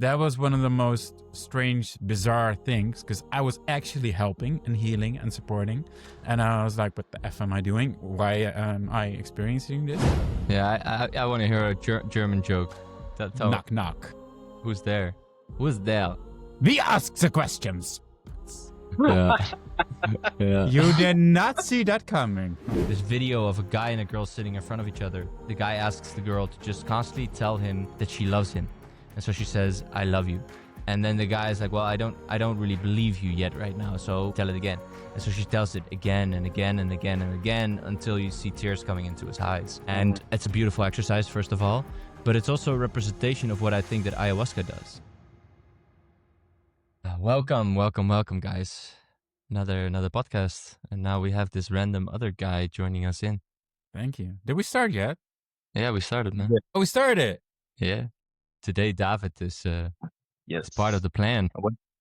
That was one of the most strange, bizarre things because I was actually helping and healing and supporting. And I was like, what the F am I doing? Why am I experiencing this? Yeah, I want to hear a German joke. Knock, knock. Who's there? Who's there? We ask the questions. Yeah. Yeah. You did not see that coming. This video of a guy and a girl sitting in front of each other. The guy asks the girl to just constantly tell him that she loves him. And so she says, I love you. And then the guy is like, well, I don't really believe you yet right now, so tell it again. And so she tells it again and again and again and again until you see tears coming into his eyes. And it's a beautiful exercise, first of all, but it's also a representation of what I think that ayahuasca does. Welcome, guys. Another podcast. And now we have this random other guy joining us in. Thank you. Did we start yet? Yeah, we started, man. Oh, we started. Yeah. Today, David is Yes. part of the plan.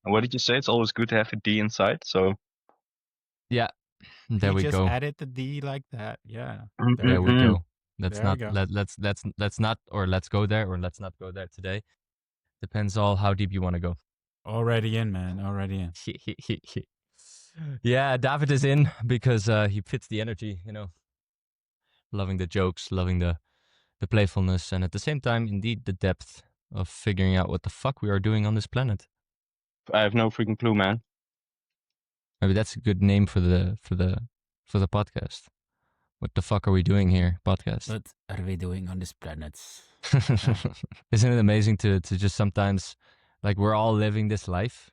What did you say? It's always good to have a D inside. So Yeah, there we just go. added the D like that. Yeah. There we go. Let's There we not go. let's not, or let's go there, or let's not go there today. Depends all how deep you want to go. Already in, man. Already in. Yeah, David is in because he fits the energy, loving the jokes, loving the playfulness, and at the same time, indeed, the depth of figuring out what the fuck we are doing on this planet. I have no freaking clue, man. Maybe that's a good name for the podcast. What the fuck are we doing here, podcast? What are we doing on this planet? Isn't it amazing to just sometimes, like, we're all living this life.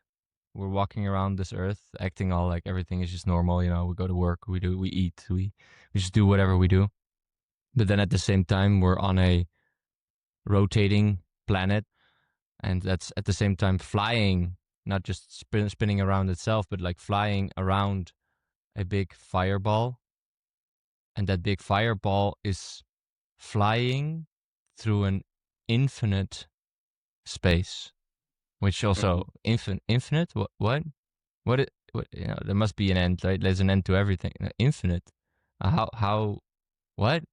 We're walking around this earth, acting all like everything is just normal. We go to work, we eat, we just do whatever we do. But then at the same time, we're on a rotating planet, and that's at the same time flying, not just spinning around itself, but like flying around a big fireball. And that big fireball is flying through an infinite space, which also infinite. What? There must be an end, right? There's an end to everything. Infinite. How? What?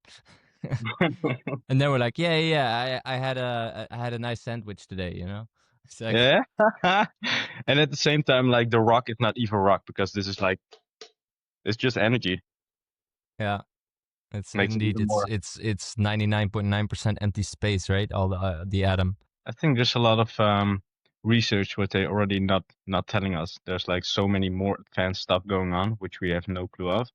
And then we're like, yeah. I had a nice sandwich today. It's like, Yeah. And at the same time, like the rock is not even rock because this is like, it's just energy. yeah. It's Makes it indeed even more. it's 99.9% empty space, right? All the atom. I think there's a lot of research what they already not telling us. There's like so many more advanced stuff going on which we have no clue of.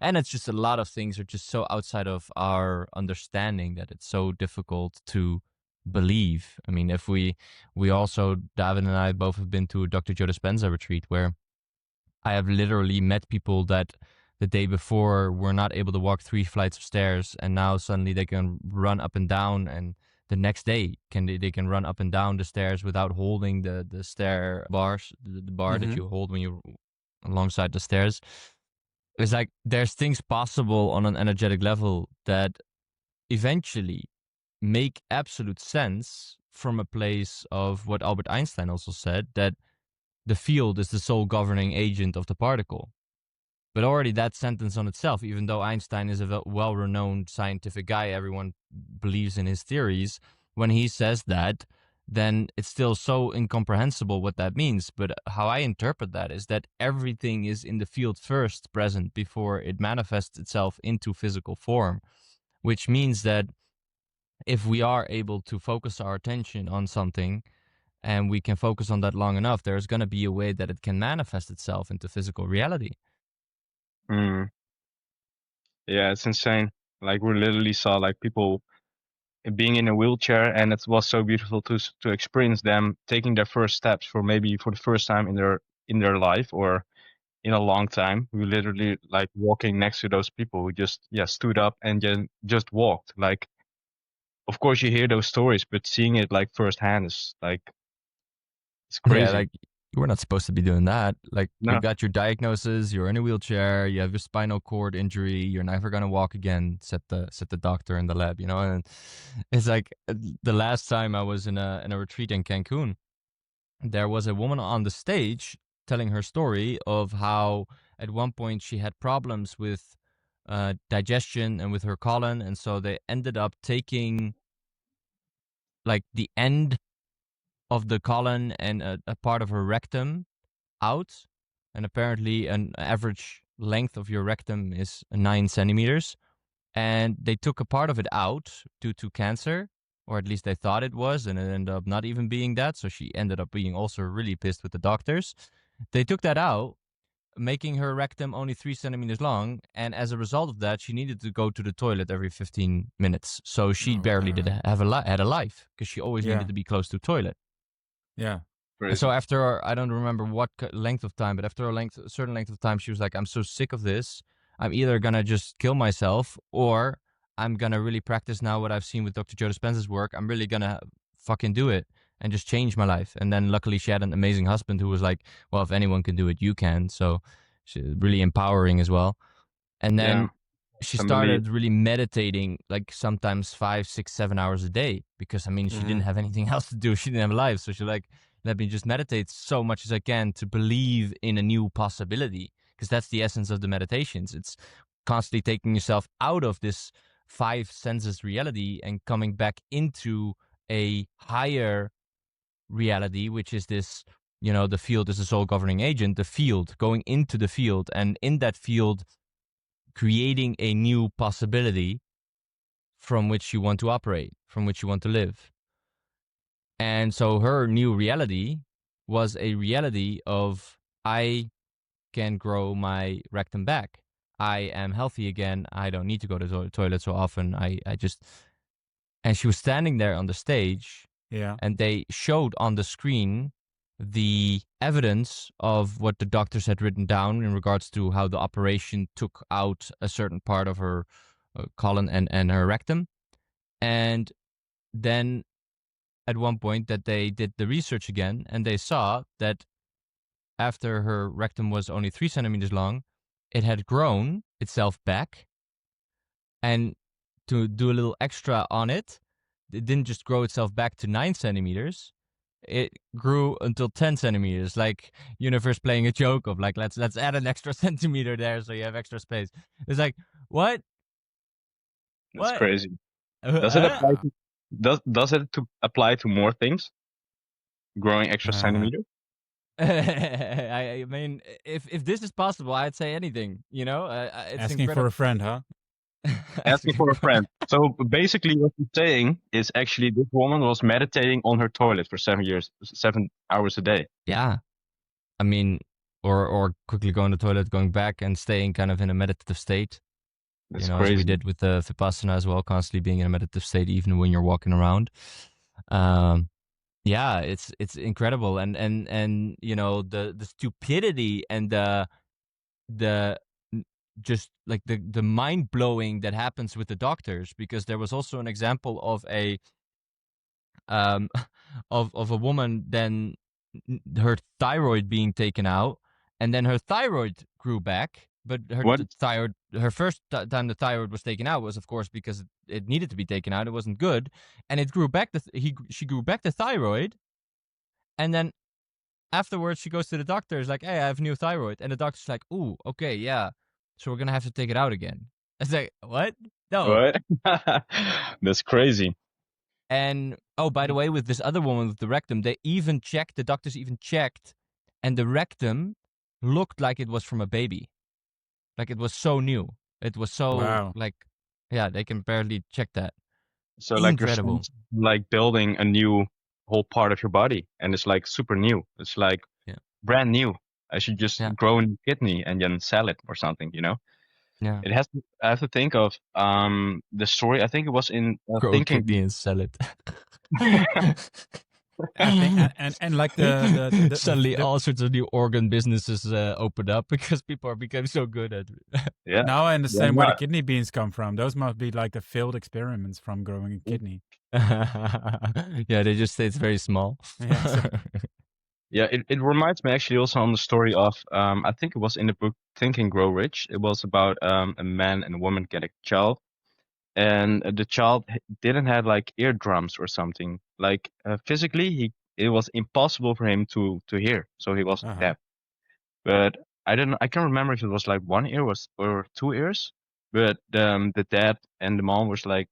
And it's just a lot of things are just so outside of our understanding that it's so difficult to believe. I mean, if we also, David and I both have been to a Dr. Joe Dispenza retreat where I have literally met people that the day before were not able to walk 3 flights of stairs, and now suddenly they can run up and down, and the next day they can run up and down the stairs without holding the stair bars, the bar that you hold when you're alongside the stairs. It's like there's things possible on an energetic level that eventually make absolute sense from a place of what Albert Einstein also said, that the field is the sole governing agent of the particle. But already that sentence on itself, even though Einstein is a well-renowned scientific guy, everyone believes in his theories, when he says that, then it's still so incomprehensible what that means. But how I interpret that is that everything is in the field first present before it manifests itself into physical form, which means that if we are able to focus our attention on something and we can focus on that long enough, there's going to be a way that it can manifest itself into physical reality. Yeah, it's insane. Like we literally saw like people being in a wheelchair, and it was so beautiful to experience them taking their first steps for the first time in their life or in a long time. We literally like walking next to those people who just stood up and just walked. Like, of course you hear those stories, but seeing it like firsthand is like, it's crazy. Yeah, like you were not supposed to be doing that. Like No. you got your diagnosis, you're in a wheelchair, you have your spinal cord injury, you're never gonna walk again, said the doctor in the lab, and it's like the last time I was in a retreat in Cancun, there was a woman on the stage telling her story of how at one point she had problems with digestion and with her colon, and so they ended up taking like the end of the colon and a part of her rectum out. And apparently an average length of your rectum is 9 centimeters. And they took a part of it out due to cancer, or at least they thought it was, and it ended up not even being that. So she ended up being also really pissed with the doctors. They took that out, making her rectum only 3 centimeters long, and as a result of that, she needed to go to the toilet every 15 minutes. So she barely did have had a life because she always needed to be close to the toilet. Yeah. And so after, I don't remember what length of time, but after a certain length of time, she was like, I'm so sick of this. I'm either going to just kill myself, or I'm going to really practice now what I've seen with Dr. Joe Dispenza's work. I'm really going to fucking do it and just change my life. And then luckily she had an amazing husband who was like, well, if anyone can do it, you can. So really empowering as well. And then she started really meditating, like sometimes 5, 6, 7 hours a day, because I mean, she didn't have anything else to do. She didn't have a life. So she's like, let me just meditate so much as I can to believe in a new possibility, because that's the essence of the meditations. It's constantly taking yourself out of this 5 senses reality and coming back into a higher reality, which is this, the field is the sole governing agent, the field, going into the field, and in that field, creating a new possibility from which you want to operate, from which you want to live. And so her new reality was a reality of, I can grow my rectum back. I am healthy again. I don't need to go to the toilet so often. I just... And she was standing there on the stage, and they showed on the screen the evidence of what the doctors had written down in regards to how the operation took out a certain part of her colon and her rectum. And then at one point that they did the research again, and they saw that after her rectum was only 3 centimeters long, it had grown itself back. And to do a little extra on it, it didn't just grow itself back to 9 centimeters. It grew until 10 centimeters, like universe playing a joke of like, let's add an extra centimeter there so you have extra space. It's like, what? That's What? crazy. Does it apply to apply to more things? Growing extra centimeter? I mean, if this is possible, I'd say anything. It's asking incredible. for a friend, huh? Asking for a friend. So basically, what you're saying is actually this woman was meditating on her toilet for 7 hours a day. Yeah, I mean, or quickly going to the toilet, going back, and staying kind of in a meditative state. That's As crazy. we did with the Vipassana as well, constantly being in a meditative state, even when you're walking around. Yeah, it's incredible, and the stupidity and the just like the mind blowing that happens with the doctors, because there was also an example of a of a woman, then her thyroid being taken out, and then her thyroid grew back. But her first time the thyroid was taken out was, of course, because it needed to be taken out. It wasn't good, and it grew back. She grew back the thyroid, and then afterwards she goes to the doctor. Is like, hey, I have new thyroid, and the doctor's like, ooh, okay, yeah, so we're gonna have to take it out again. It's like, what? No. What? That's crazy. And oh, by the way, with this other woman with the rectum, the doctors even checked, and the rectum looked like it was from a baby. Like it was so new. It was so they can barely check that. So incredible. Like you're like building a new whole part of your body, and it's like super new. It's like brand new. I should just grow a kidney and then sell it or something, Yeah. It has to, I have to think of the story. I think it was in grow Thinking. A kidney and sell it. I think, and like the suddenly all sorts of new organ businesses opened up because people are becoming so good at it. Yeah. Now I understand where the kidney beans come from. Those must be like the failed experiments from growing a kidney. Yeah, they just say it's very small. Yeah, it reminds me actually also on the story of I think it was in the book Think and Grow Rich. It was about a man and a woman get a child, and the child didn't have like eardrums or something. Like physically, it was impossible for him to hear, so he was deaf. But I can't remember if it was like one ear or 2 ears. But the dad and the mom was like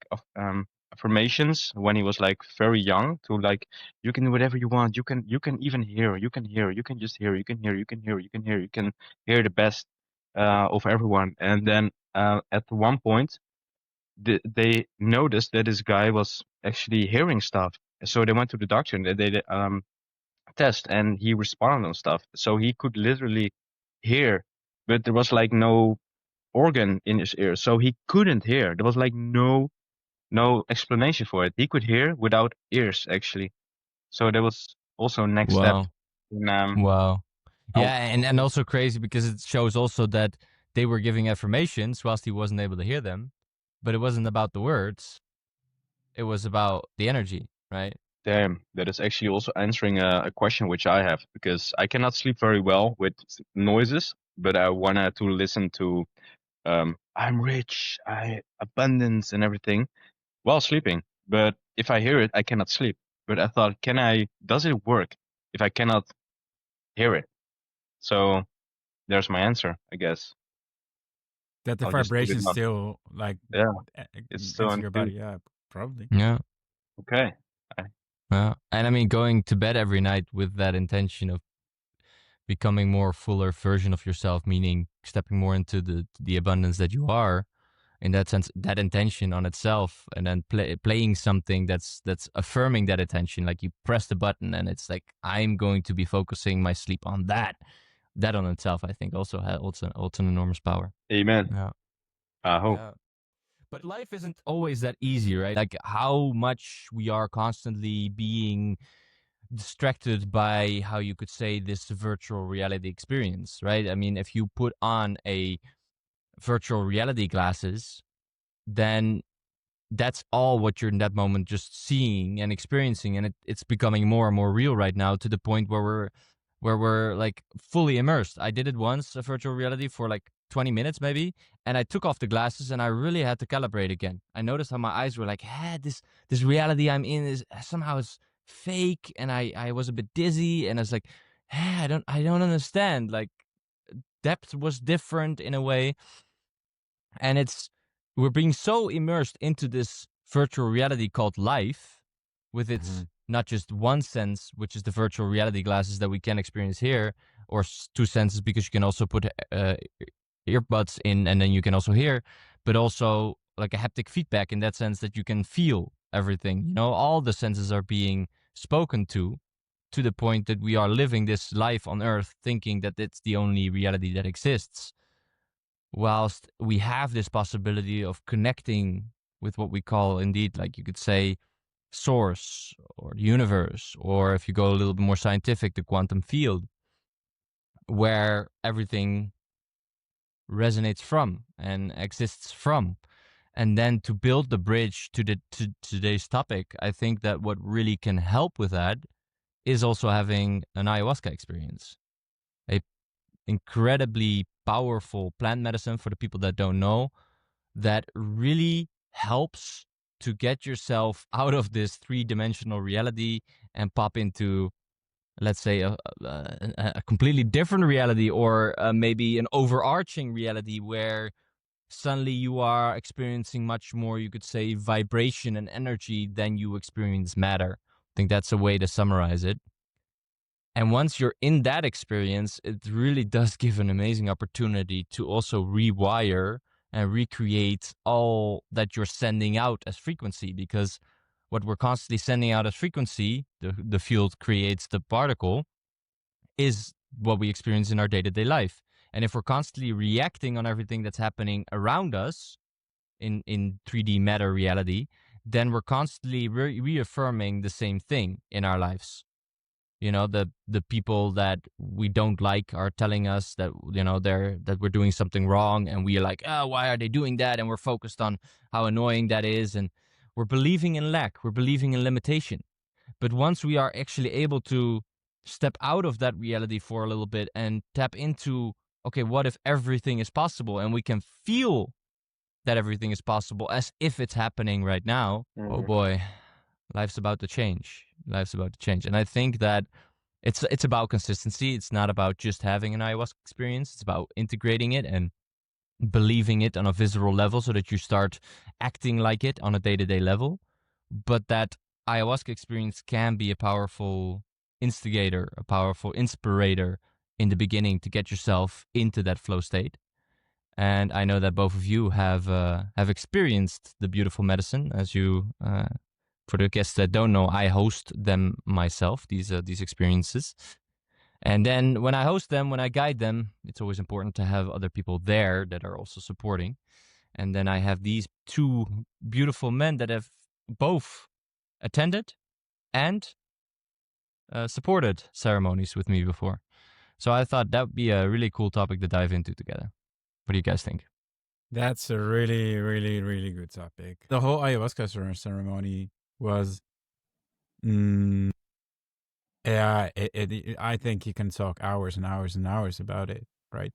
affirmations when he was like very young, to like, you can do whatever you want. You can even hear. You can hear. You can just hear. You can hear. You can hear. You can hear. You can hear the best of everyone. And then at one point, they noticed that this guy was actually hearing stuff. So they went to the doctor and they did test, and he responded on stuff. So he could literally hear, but there was like no organ in his ear, so he couldn't hear. There was like no explanation for it. He could hear without ears, actually. So that was also next step. Wow. In, Wow. Yeah, Aw- and also crazy because it shows also that they were giving affirmations whilst he wasn't able to hear them, but it wasn't about the words. It was about the energy, right? Damn, that is actually also answering a question which I have, because I cannot sleep very well with noises, but I wanted to listen to I'm rich, I abundance and everything while sleeping. But if I hear it, I cannot sleep. But I thought, does it work if I cannot hear it? So there's my answer, I guess. That the I'll just put it vibration on. still like Yeah, it's still enter on your tune. body. Yeah, probably. Yeah. Okay. Yeah. And I mean, going to bed every night with that intention of becoming more fuller version of yourself, meaning stepping more into the abundance that you are, in that sense, that intention on itself, and then playing something that's affirming that intention, like you press the button and it's like, I'm going to be focusing my sleep on that. That on itself, I think, also holds an enormous power. Amen. Yeah. I hope. Yeah. But life isn't always that easy, right? Like how much we are constantly being distracted by, how you could say, this virtual reality experience, right? I mean, if you put on a virtual reality glasses, then that's all what you're in that moment just seeing and experiencing, and it's becoming more and more real right now, to the point where we're like fully immersed. I did it once, a virtual reality, for like 20 minutes maybe, and I took off the glasses and I really had to calibrate again. I noticed how my eyes were like, hey, this reality I'm in is somehow is fake, and I was a bit dizzy, and I was like, hey, I don't understand. Like, depth was different in a way, and we're being so immersed into this virtual reality called life, with its not just one sense, which is the virtual reality glasses that we can experience here, or two senses, because you can also put earbuds in and then you can also hear, but also like a haptic feedback, in that sense that you can feel everything. You know, all the senses are being spoken to the point that we are living this life on Earth thinking that it's the only reality that exists, whilst we have this possibility of connecting with what we call, indeed, like you could say, source or universe, or if you go a little bit more scientific, the quantum field, where everything resonates from and exists from. And then to build the bridge to today's topic, I think that what really can help with that is also having an ayahuasca experience, a incredibly powerful plant medicine, for the people that don't know, that really helps to get yourself out of this three-dimensional reality and pop into, let's say, a completely different reality, or maybe an overarching reality where suddenly you are experiencing much more, you could say, vibration and energy than you experience matter. I think that's a way to summarize it. And once you're in that experience, it really does give an amazing opportunity to also rewire and recreate all that you're sending out as frequency, because what we're constantly sending out as frequency, the field creates the particle, is what we experience in our day-to-day life. And if we're constantly reacting on everything that's happening around us in 3D matter reality, then we're constantly reaffirming the same thing in our lives. You know, the people that we don't like are telling us that, you know, that we're doing something wrong, and we are like, oh, why are they doing that? And we're focused on how annoying that is, and we're believing in lack, we're believing in limitation. But once we are actually able to step out of that reality for a little bit and tap into, okay, what if everything is possible, and we can feel that everything is possible as if it's happening right now, oh boy, life's about to change. Life's about to change. And I think that it's about consistency. It's not about just having an ayahuasca experience. It's about integrating it and believing it on a visceral level, so that you start acting like it on a day-to-day level. but that ayahuasca experience can be a powerful instigator, a powerful inspirator in the beginning to get yourself into that flow state. And I know that both of you have experienced the beautiful medicine. As you, for the guests that don't know, I host them myself. These experiences, and then when I host them, when I guide them, it's always important to have other people there that are also supporting. And then I have these two beautiful men that have both attended and supported ceremonies with me before. So I thought that would be a really cool topic to dive into together. What do you guys think? That's a really, really, really good topic. The whole ayahuasca ceremony was, yeah, I think you can talk hours and hours and hours about it, right?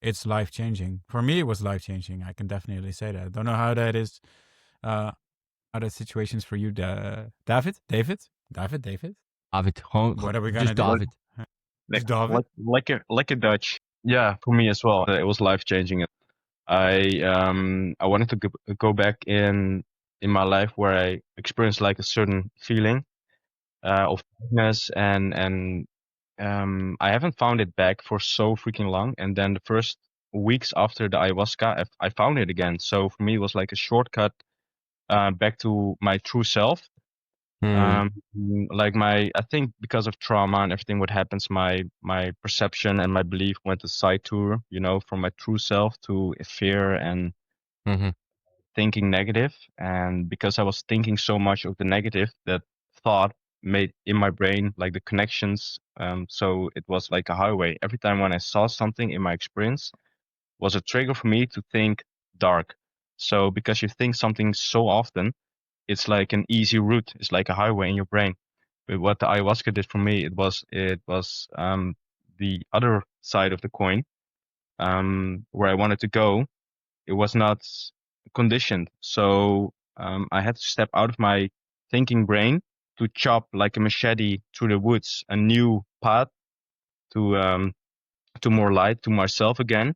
It's life changing. For me, it was life changing. I can definitely say that. I don't know how that is, other situations for you, David. David, What are we gonna just do? David. Just David. Like a Dutch. Yeah, for me as well. It was life changing. I wanted to go back in my life where I experienced like a certain feeling of happiness, and I haven't found it back for so freaking long. And then the first weeks after the ayahuasca, I found it again. So for me, it was like a shortcut back to my true self. Like I think because of trauma and everything what happens, my perception and my belief went a side tour, from my true self to fear and thinking negative. And because I was thinking so much of the negative, that thought made in my brain like the connections. So it was like a highway. Every time when I saw something in my experience was a trigger for me to think dark. So because you think something so often, it's like an easy route. It's like a highway in your brain. But what the ayahuasca did for me, it was the other side of the coin, where I wanted to go. It was not conditioned, so I had to step out of my thinking brain to chop like a machete through the woods, a new path to more light, to myself again.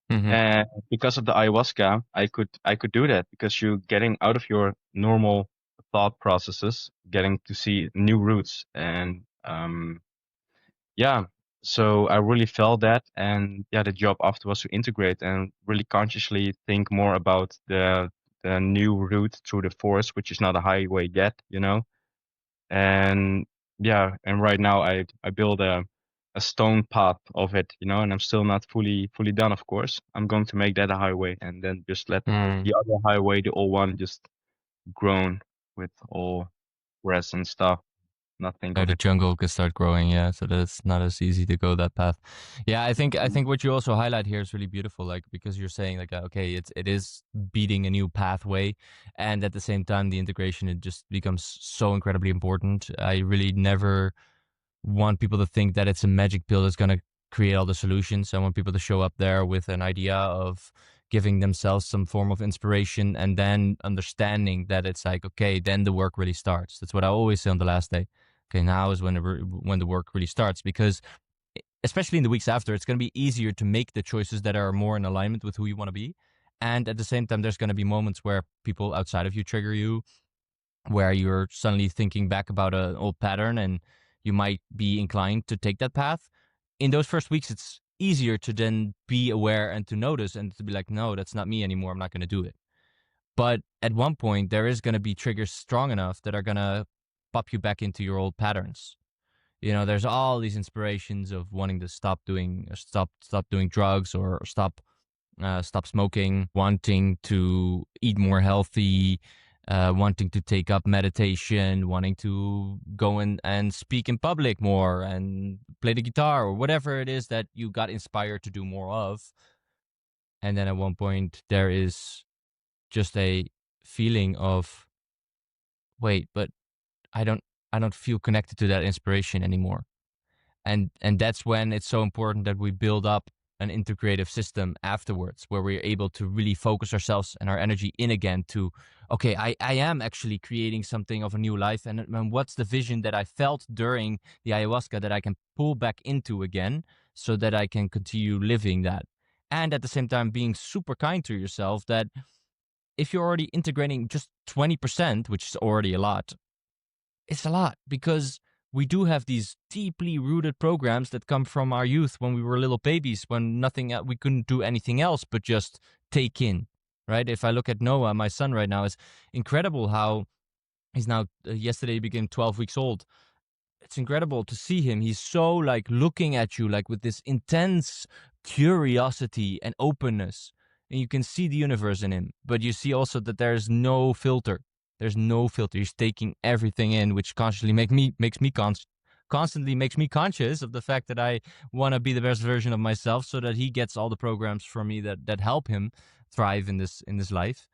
And because of the ayahuasca, I could do that, because you're getting out of your normal thought processes, getting to see new routes. And yeah, so I really felt that. And yeah, the job after was to integrate and really consciously think more about the new route through the forest, which is not a highway yet. And yeah, and right now I build a stone path of it, and I'm still not fully done, of course. I'm going to make that a highway, and then just let the other highway, the old one, just grown with all grass and stuff. Not think of The it. jungle can start growing, yeah. So that it's not as easy to go that path. Yeah, I think what you also highlight here is really beautiful, like because you're saying like okay, it is beating a new pathway, and at the same time the integration, it just becomes so incredibly important. I really never want people to think that it's a magic pill that's going to create all the solutions. I want people to show up there with an idea of giving themselves some form of inspiration, and then understanding that it's like, okay, then the work really starts. That's what I always say on the last day. Okay, now is when the work really starts, because especially in the weeks after, it's going to be easier to make the choices that are more in alignment with who you want to be. And at the same time, there's going to be moments where people outside of you trigger you, where you're suddenly thinking back about an old pattern, and you might be inclined to take that path. In those first weeks, it's easier to then be aware and to notice and to be like, no, that's not me anymore. I'm not going to do it. But at one point, there is going to be triggers strong enough that are going to pop you back into your old patterns. There's all these inspirations of wanting to stop doing drugs, or stop smoking, wanting to eat more healthy, wanting to take up meditation, wanting to go in and speak in public more and play the guitar, or whatever it is that you got inspired to do more of. And then at one point there is just a feeling of, wait, but I don't feel connected to that inspiration anymore. And that's when it's so important that we build up an integrative system afterwards, where we're able to really focus ourselves and our energy in again to, okay, I am actually creating something of a new life, and what's the vision that I felt during the ayahuasca that I can pull back into again, so that I can continue living that. And at the same time being super kind to yourself, that if you're already integrating just 20%, which is already a lot, it's a lot, because we do have these deeply rooted programs that come from our youth when we were little babies, when we couldn't do anything else but just take in, right? If I look at Noah, my son right now, it's incredible how he's now, yesterday he became 12 weeks old. It's incredible to see him. He's so like looking at you like with this intense curiosity and openness. And you can see the universe in him, but you see also that there's no filter. There's no filter. He's taking everything in, which constantly constantly makes me conscious of the fact that I want to be the best version of myself, so that he gets all the programs from me that help him thrive in this life.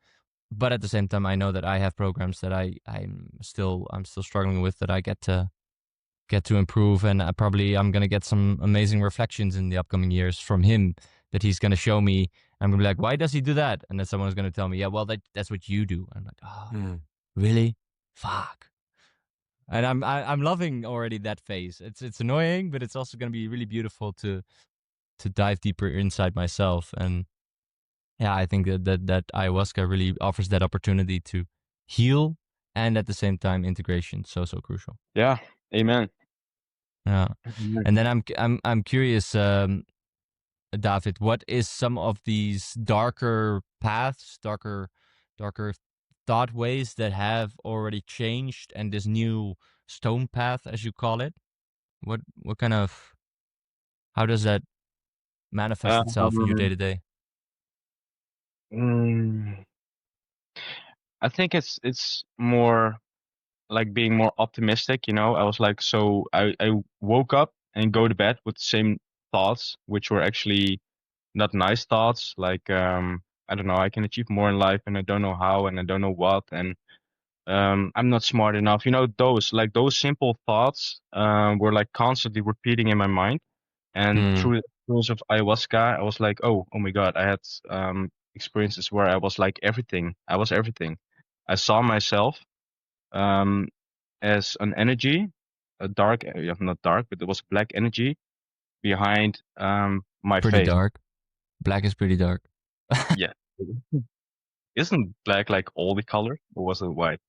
But at the same time, I know that I have programs that I'm still struggling with, that I get to improve, and I'm going to get some amazing reflections in the upcoming years from him that he's going to show me. I'm going to be like, why does he do that? And then someone's going to tell me, yeah, well, that's what you do. I'm like, oh, really? Fuck. And I'm loving already that phase. It's annoying, but it's also going to be really beautiful to dive deeper inside myself. And yeah, I think that ayahuasca really offers that opportunity to heal, and at the same time integration. So crucial. Yeah. Amen. Yeah. Amen. And then I'm curious, David, what is some of these darker paths, darker thought ways that have already changed, and this new stone path, as you call it? What kind of, how does that manifest itself in your day to day? I think it's more like being more optimistic, you know. I was like, so I woke up and go to bed with the same thoughts, which were actually not nice thoughts. Like, I don't know, I can achieve more in life and I don't know how and I don't know what, and I'm not smart enough. You know, those simple thoughts were like constantly repeating in my mind. And through the experience of ayahuasca, I was like, oh my God, I had experiences where I was like everything. I was everything. I saw myself um, as an energy, a dark, yeah, not dark, but it was black energy behind my Pretty face. dark. Black is pretty dark. Yeah. Isn't black like all the color, or was it white?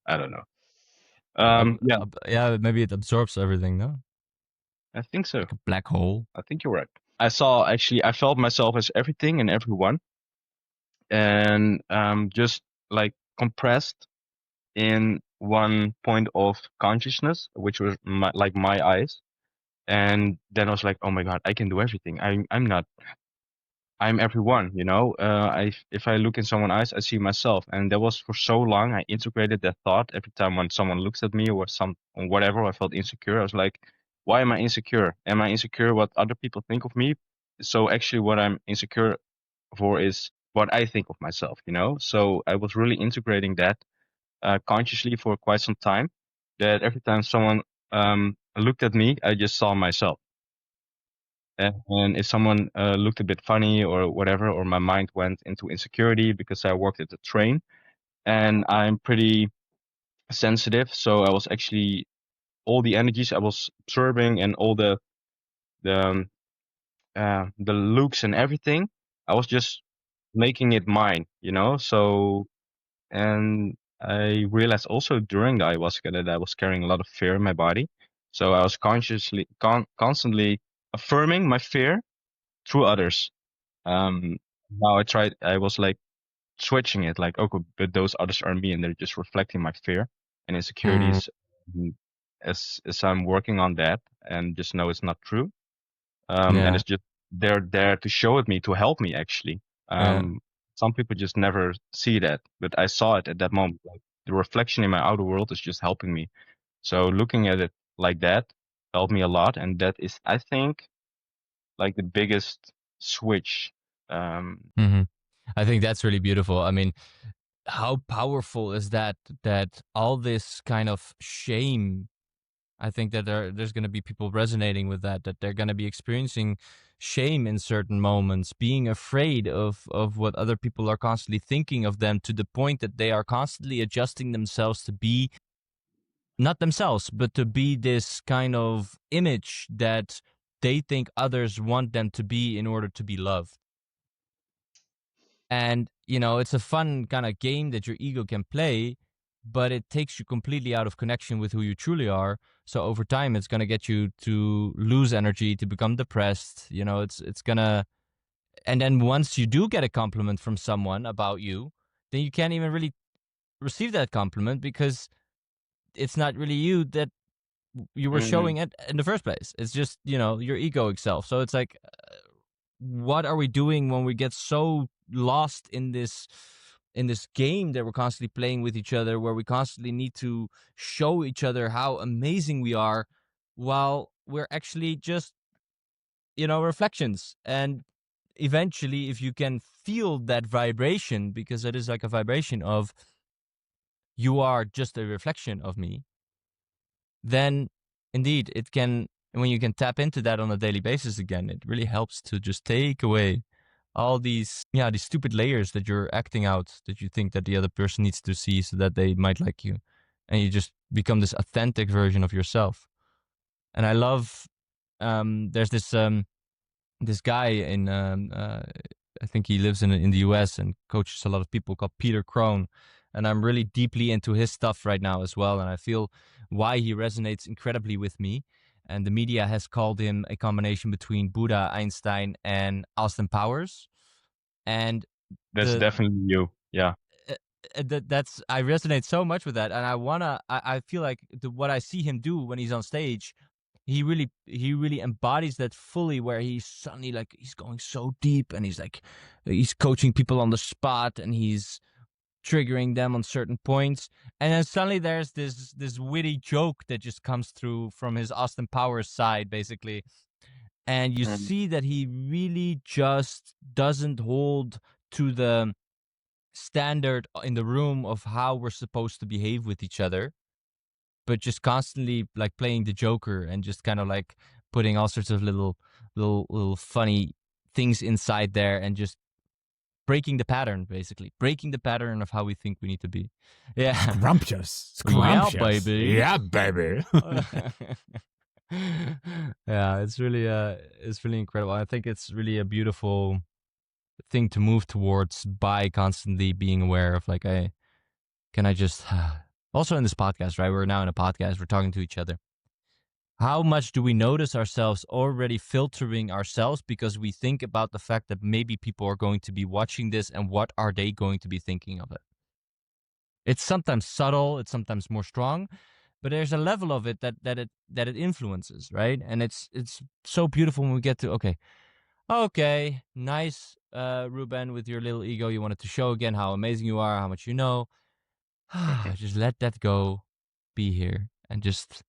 I don't know. Yeah, Yeah, maybe it absorbs everything, no? I think so. Like a black hole. I think you're right. I felt myself as everything and everyone, and just like compressed in one point of consciousness, which was my eyes. And then I was like, oh my God, I can do everything. I'm everyone, you know. If I look in someone's eyes, I see myself. And that was for so long, I integrated that thought every time when someone looks at me or whatever, I felt insecure. I was like, why am I insecure? Am I insecure what other people think of me? So actually what I'm insecure for is what I think of myself, you know? So I was really integrating that consciously for quite some time, that every time someone looked at me, I just saw myself. And if someone looked a bit funny or whatever, or my mind went into insecurity because I worked at the train and I'm pretty sensitive. So I was actually, all the energies I was absorbing and all the looks and everything, I was just making it mine, you know? So, and I realized also during the ayahuasca that I was carrying a lot of fear in my body. So I was constantly affirming my fear through others. Now I was like switching it, like, okay, but those others are me and they're just reflecting my fear and insecurities. mm, as I'm working on that and just know it's not true. And Yeah. it's just, they're there to show it me, to help me actually. Yeah. Some people just never see that, but I saw it at that moment. Like the reflection in my outer world is just helping me. So looking at it like that helped me a lot. And that is, I think, like the biggest switch. I think that's really beautiful. I mean, how powerful is that all this kind of shame, I think that there's going to be people resonating with that they're going to be experiencing shame in certain moments, being afraid of what other people are constantly thinking of them, to the point that they are constantly adjusting themselves to be not themselves, but to be this kind of image that they think others want them to be in order to be loved. And, you know, it's a fun kind of game that your ego can play, but it takes you completely out of connection with who you truly are. So over time, it's going to get you to lose energy, to become depressed. You know, it's going to, and then once you do get a compliment from someone about you, then you can't even really receive that compliment because it's not really you that you were showing it in the first place. It's just, you know, your egoic self. So it's like, what are we doing when we get so lost in this game that we're constantly playing with each other, where we constantly need to show each other how amazing we are, while we're actually just, you know, reflections. And eventually, if you can feel that vibration, because it is like a vibration of you are just a reflection of me, then indeed it can, when you can tap into that on a daily basis again, it really helps to just take away all these stupid layers that you're acting out, that you think that the other person needs to see so that they might like you, and you just become this authentic version of yourself. And I love, there's this guy in I think he lives in the US and coaches a lot of people, called Peter Crone, and I'm really deeply into his stuff right now as well, and I feel why he resonates incredibly with me. And the media has called him a combination between Buddha, Einstein, and Austin Powers. And That's definitely you. Yeah. that's, I resonate so much with that, and I feel like what I see him do when he's on stage, he really embodies that fully, where he's suddenly like, he's going so deep, and he's coaching people on the spot, and he's triggering them on certain points, and then suddenly there's this witty joke that just comes through from his Austin Powers side, basically, and you see that he really just doesn't hold to the standard in the room of how we're supposed to behave with each other, but just constantly like playing the Joker and just kind of like putting all sorts of little funny things inside there, and just breaking the pattern, basically breaking the pattern of how we think we need to be. Yeah. Scrumptious. Yeah, baby. Yeah, baby. Yeah, it's really incredible. I think it's really a beautiful thing to move towards by constantly being aware of, like, hey, can I just also in this podcast, right? We're now in a podcast, we're talking to each other. How much do we notice ourselves already filtering ourselves because we think about the fact that maybe people are going to be watching this, and what are they going to be thinking of it? It's sometimes subtle, it's sometimes more strong, but there's a level of it that it influences, right? And it's so beautiful when we get to, okay, nice, Ruben, with your little ego, you wanted to show again how amazing you are, how much you know. Just let that go, be here, and just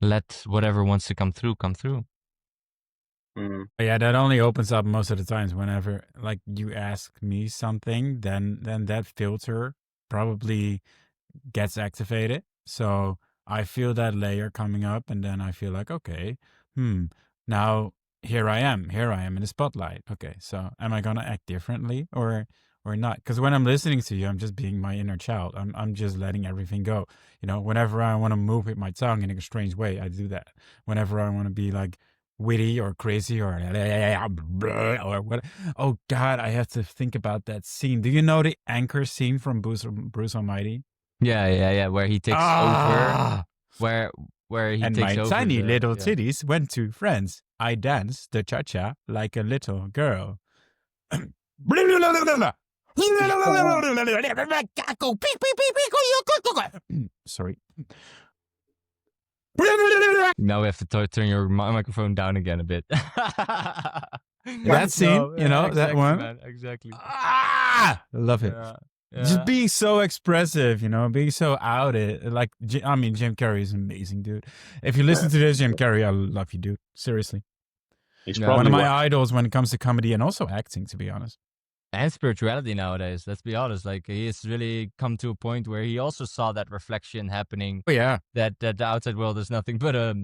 let whatever wants to come through, come through. Yeah, that only opens up most of the times whenever like you ask me something, then that filter probably gets activated. So I feel that layer coming up, and then I feel like, okay, now here I am in the spotlight. Okay, so am I gonna act differently or not? Because when I'm listening to you, I'm just being my inner child. I'm just letting everything go. You know, whenever I want to move with my tongue in a strange way, I do that. Whenever I want to be like witty or crazy or what? Oh God, I have to think about that scene. Do you know the anchor scene from Bruce Almighty? Yeah. Where he takes over. Where he and takes my over. tiny little titties went to friends. I danced the cha-cha like a little girl. Sorry. Now we have to turn your microphone down again a bit. That scene, exactly, that one. Man, exactly. I love it. Yeah. Just being so expressive, being so out it. Like, I mean, Jim Carrey is amazing, dude. If you listen to this, Jim Carrey, I love you, dude. Seriously. He's one of my idols when it comes to comedy and also acting, to be honest. And spirituality nowadays, let's be honest. Like, he has really come to a point where he also saw that reflection happening. Oh, yeah. That the outside world is nothing but a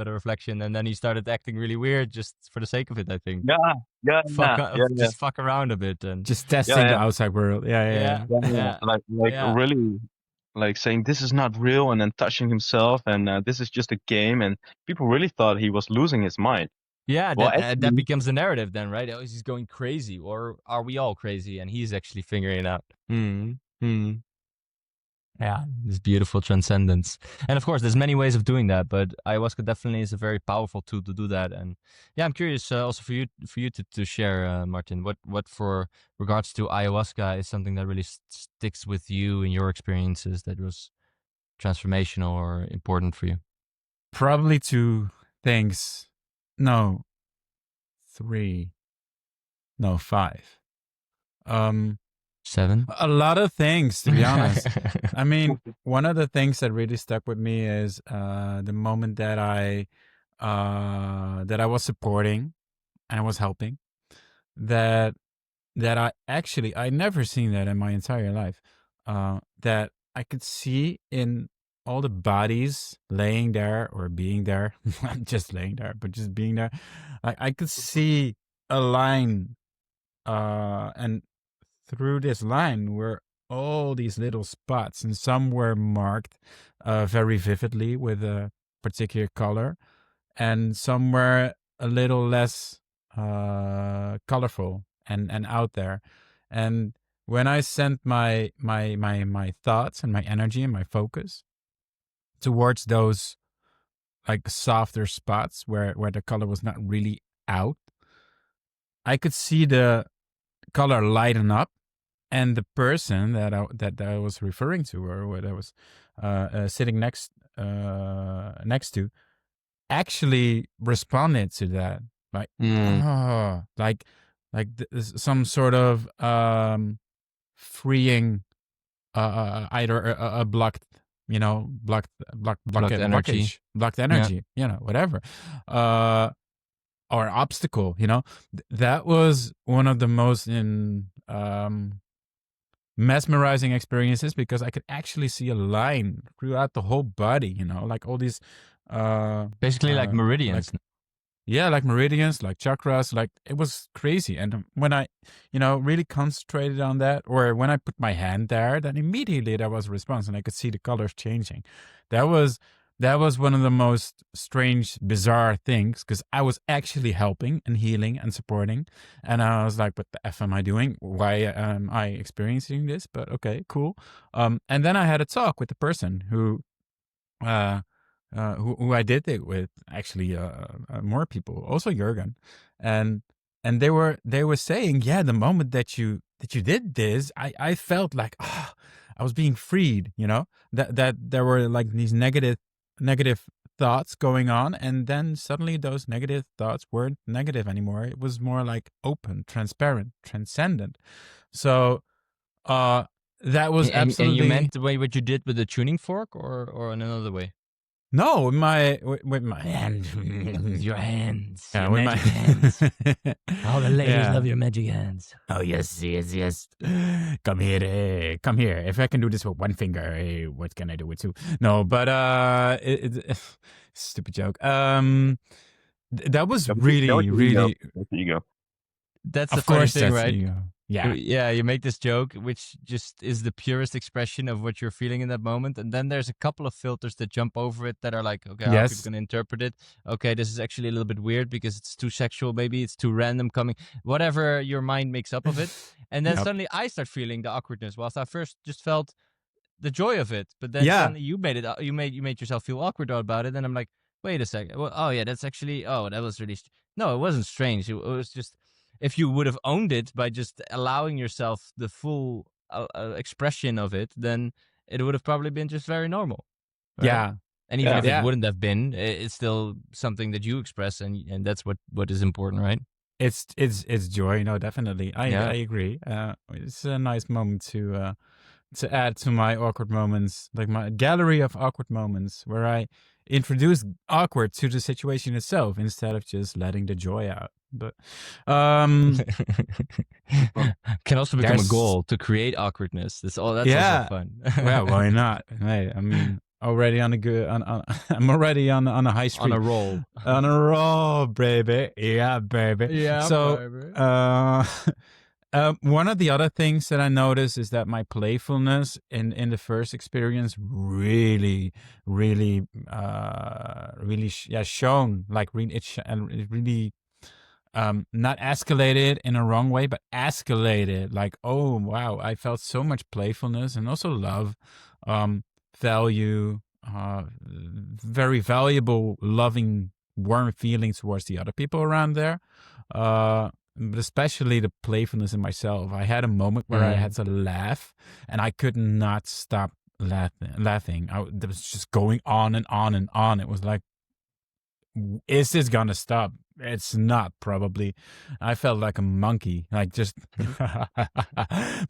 reflection, and then he started acting really weird just for the sake of it, I think. Just fuck around a bit and just testing the outside world. Yeah. Like really, like saying this is not real, and then touching himself, and this is just a game, and people really thought he was losing his mind. Yeah, Well, that actually, becomes the narrative then, right? Oh, he's going crazy, or are we all crazy? And he's actually figuring it out. Yeah, this beautiful transcendence. And of course, there's many ways of doing that, but ayahuasca definitely is a very powerful tool to do that. And yeah, I'm curious also for you to share, Martin, what for regards to ayahuasca is something that really sticks with you in your experiences that was transformational or important for you. Probably 2 things. No, 3. No, 5. 7. A lot of things, to be honest. I mean, one of the things that really stuck with me is the moment that I was supporting and I was helping. That I never seen that in my entire life. That I could see in all the bodies laying there or being there, not just laying there, but just being there. I could see a line, and through this line were all these little spots, and some were marked very vividly with a particular color, and some were a little less colorful and out there. And when I sent my thoughts and my energy and my focus towards those like softer spots where the color was not really out, I could see the color lighten up, and the person that I was referring to, or what I was sitting next to, actually responded to that, like some sort of freeing either a blocked, Blocked energy. blockage, blocked energy, whatever, or obstacle, that was one of the most mesmerizing experiences, because I could actually see a line throughout the whole body, like all these basically like meridians. Like meridians, like chakras, like it was crazy. And when I, really concentrated on that, or when I put my hand there, then immediately there was a response, and I could see the colors changing. That was one of the most strange, bizarre things, because I was actually helping and healing and supporting, and I was like, "What the f am I doing? Why am I experiencing this?" But okay, cool. And then I had a talk with the person who I did it with, actually, more people, also Jurgen, and they were saying, yeah, the moment that you did this, I felt like I was being freed, that there were like these negative thoughts going on, and then suddenly those negative thoughts weren't negative anymore. It was more like open, transparent, transcendent. So that was absolutely. And you meant the way what you did with the tuning fork, or in another way? No, with my hands. With your hands. Yeah, your with magic my hands. All the ladies love your magic hands. Oh, yes. Come here, come here. If I can do this with one finger, what can I do with 2? No, but stupid joke. That was really, really. That's the ego. That's the funny thing, right? Yeah. Yeah, you make this joke, which just is the purest expression of what you're feeling in that moment. And then there's a couple of filters that jump over it that are like, okay, how are people going to interpret it? Okay, this is actually a little bit weird because it's too sexual, maybe it's too random coming, whatever your mind makes up of it. And then suddenly I start feeling the awkwardness, whilst I first just felt the joy of it. But then suddenly you made it, you made yourself feel awkward about it. And I'm like, wait a second. Well, oh yeah, that's actually, that was really, no, it wasn't strange. It was just, if you would have owned it by just allowing yourself the full expression of it, then it would have probably been just very normal. Right? Yeah. And even if it wouldn't have been, it's still something that you express, and that's what is important, right? It's joy. No, definitely. I agree. It's a nice moment to add to my awkward moments, like my gallery of awkward moments, where I introduce awkward to the situation itself instead of just letting the joy out. But can also become a goal to create awkwardness. That's also fun. Well, why not? Hey, I mean, already on a good. I'm already on a high street. On a roll. On a roll, baby. Yeah, baby. Yeah, so, baby. One of the other things that I noticed is that my playfulness in the first experience really, really, shone. Like it really not escalated in a wrong way, but escalated. Like, oh wow, I felt so much playfulness and also love, value, very valuable, loving, warm feelings towards the other people around there. But especially the playfulness in myself. I had a moment where I had to laugh, and I could not stop laughing. It was just going on and on and on. It was like, is this gonna stop? It's not, probably. I felt like a monkey, like just.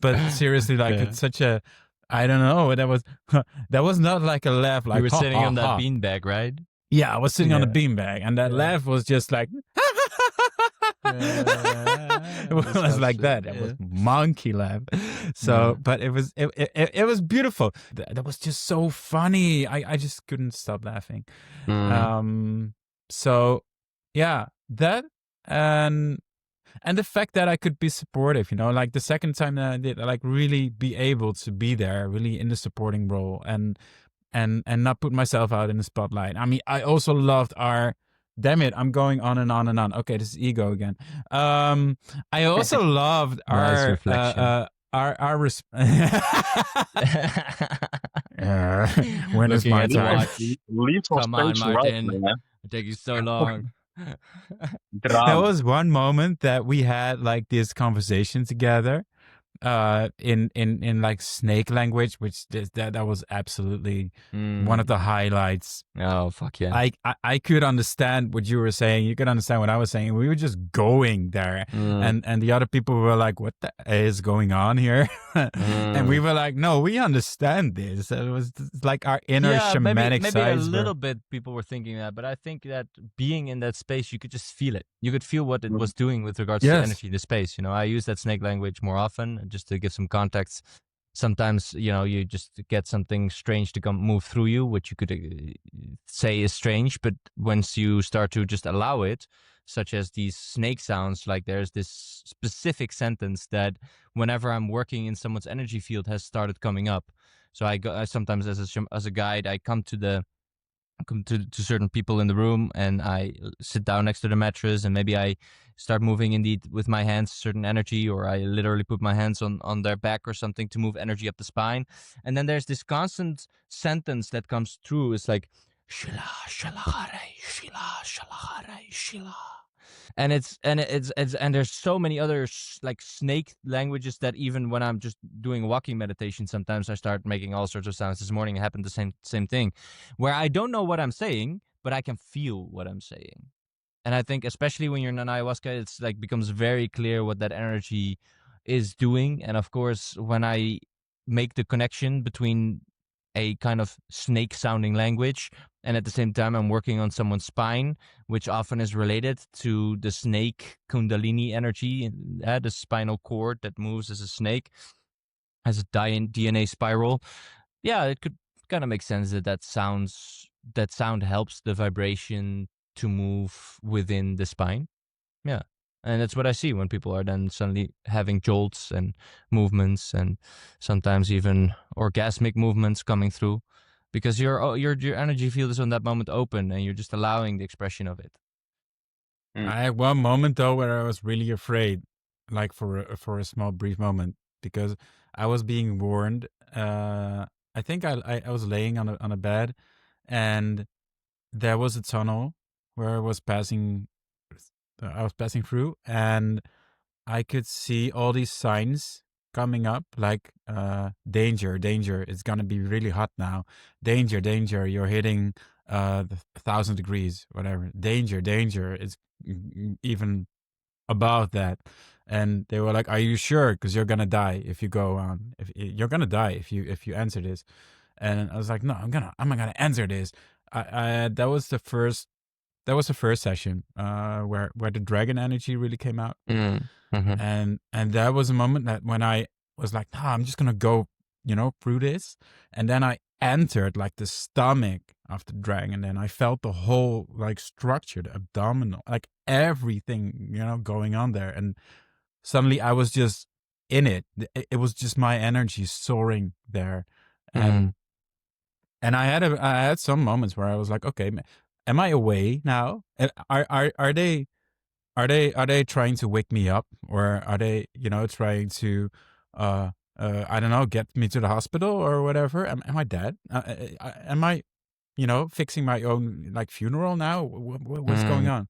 But seriously, like it's such a. I don't know. That was not like a laugh. Like You were sitting on that beanbag, right? Yeah, I was sitting on a beanbag, and that laugh was just like. It was like that. It was monkey laugh. So, but it was beautiful. That was just so funny. I just couldn't stop laughing. So yeah, that and the fact that I could be supportive, like the second time that I did, like really be able to be there, really in the supporting role, and not put myself out in the spotlight. I mean, I also loved our. Damn it, I'm going on and on and on. Okay, this is ego again. I also loved Nice reflection. When is my time? Come on, Martin. It takes you so long. There was one moment that we had like this conversation together, in like snake language, which that was absolutely one of the highlights. Oh fuck yeah! I could understand what you were saying. You could understand what I was saying. We were just going there, and the other people were like, "What the is going on here?" And we were like, "No, we understand this." It was like our inner shamanic maybe side. A little bit people were thinking that, but I think that being in that space, you could just feel it. You could feel what it was doing with regards to energy in the space. I use that snake language more often, just to give some context. Sometimes, you just get something strange to move through you, which you could say is strange, but once you start to just allow it, such as these snake sounds, like there's this specific sentence that whenever I'm working in someone's energy field has started coming up. So I sometimes as a guide, I come to certain people in the room, and I sit down next to the mattress, and maybe I start moving indeed with my hands certain energy, or I literally put my hands on their back or something to move energy up the spine. And then there's this constant sentence that comes through. It's like shila shalahare shila shalahare shila. And there's so many other like snake languages that even when I'm just doing walking meditation, sometimes I start making all sorts of sounds. This morning it happened the same thing, where I don't know what I'm saying, but I can feel what I'm saying. And I think especially when you're in an ayahuasca, it's like becomes very clear what that energy is doing. And of course, when I make the connection between a kind of snake sounding language, and at the same time I'm working on someone's spine, which often is related to the snake kundalini energy, the spinal cord that moves as a snake, has a DNA spiral. Yeah, it could kind of make sense that sound helps the vibration to move within the spine. Yeah. And that's what I see when people are then suddenly having jolts and movements, and sometimes even orgasmic movements coming through, because your energy field is on that moment open, and you're just allowing the expression of it. I had one moment though where I was really afraid, like for a small brief moment, because I was being warned. I think I was laying on a bed, and there was a tunnel where I was passing through, and I could see all these signs coming up, like danger, danger, it's gonna be really hot now. Danger, danger, you're hitting 1,000 degrees, whatever. Danger, danger, it's even above that. And they were like, "Are you sure? Because you're gonna die if you go on. If you're gonna die if you answer this." And I was like, "No, I'm gonna answer this." That was the first session where the dragon energy really came out. And that was a moment that when I was like, "Nah, I'm just gonna go, through this." And then I entered like the stomach of the dragon, and I felt the whole like structure, the abdominal, like everything, going on there. And suddenly I was just in it. It was just my energy soaring there. And I had some moments where I was like, "Okay, am I away now? Are they are they trying to wake me up, or are they, trying to, I don't know, get me to the hospital or whatever? Am I dead? Am I, fixing my own like funeral now? What's going on?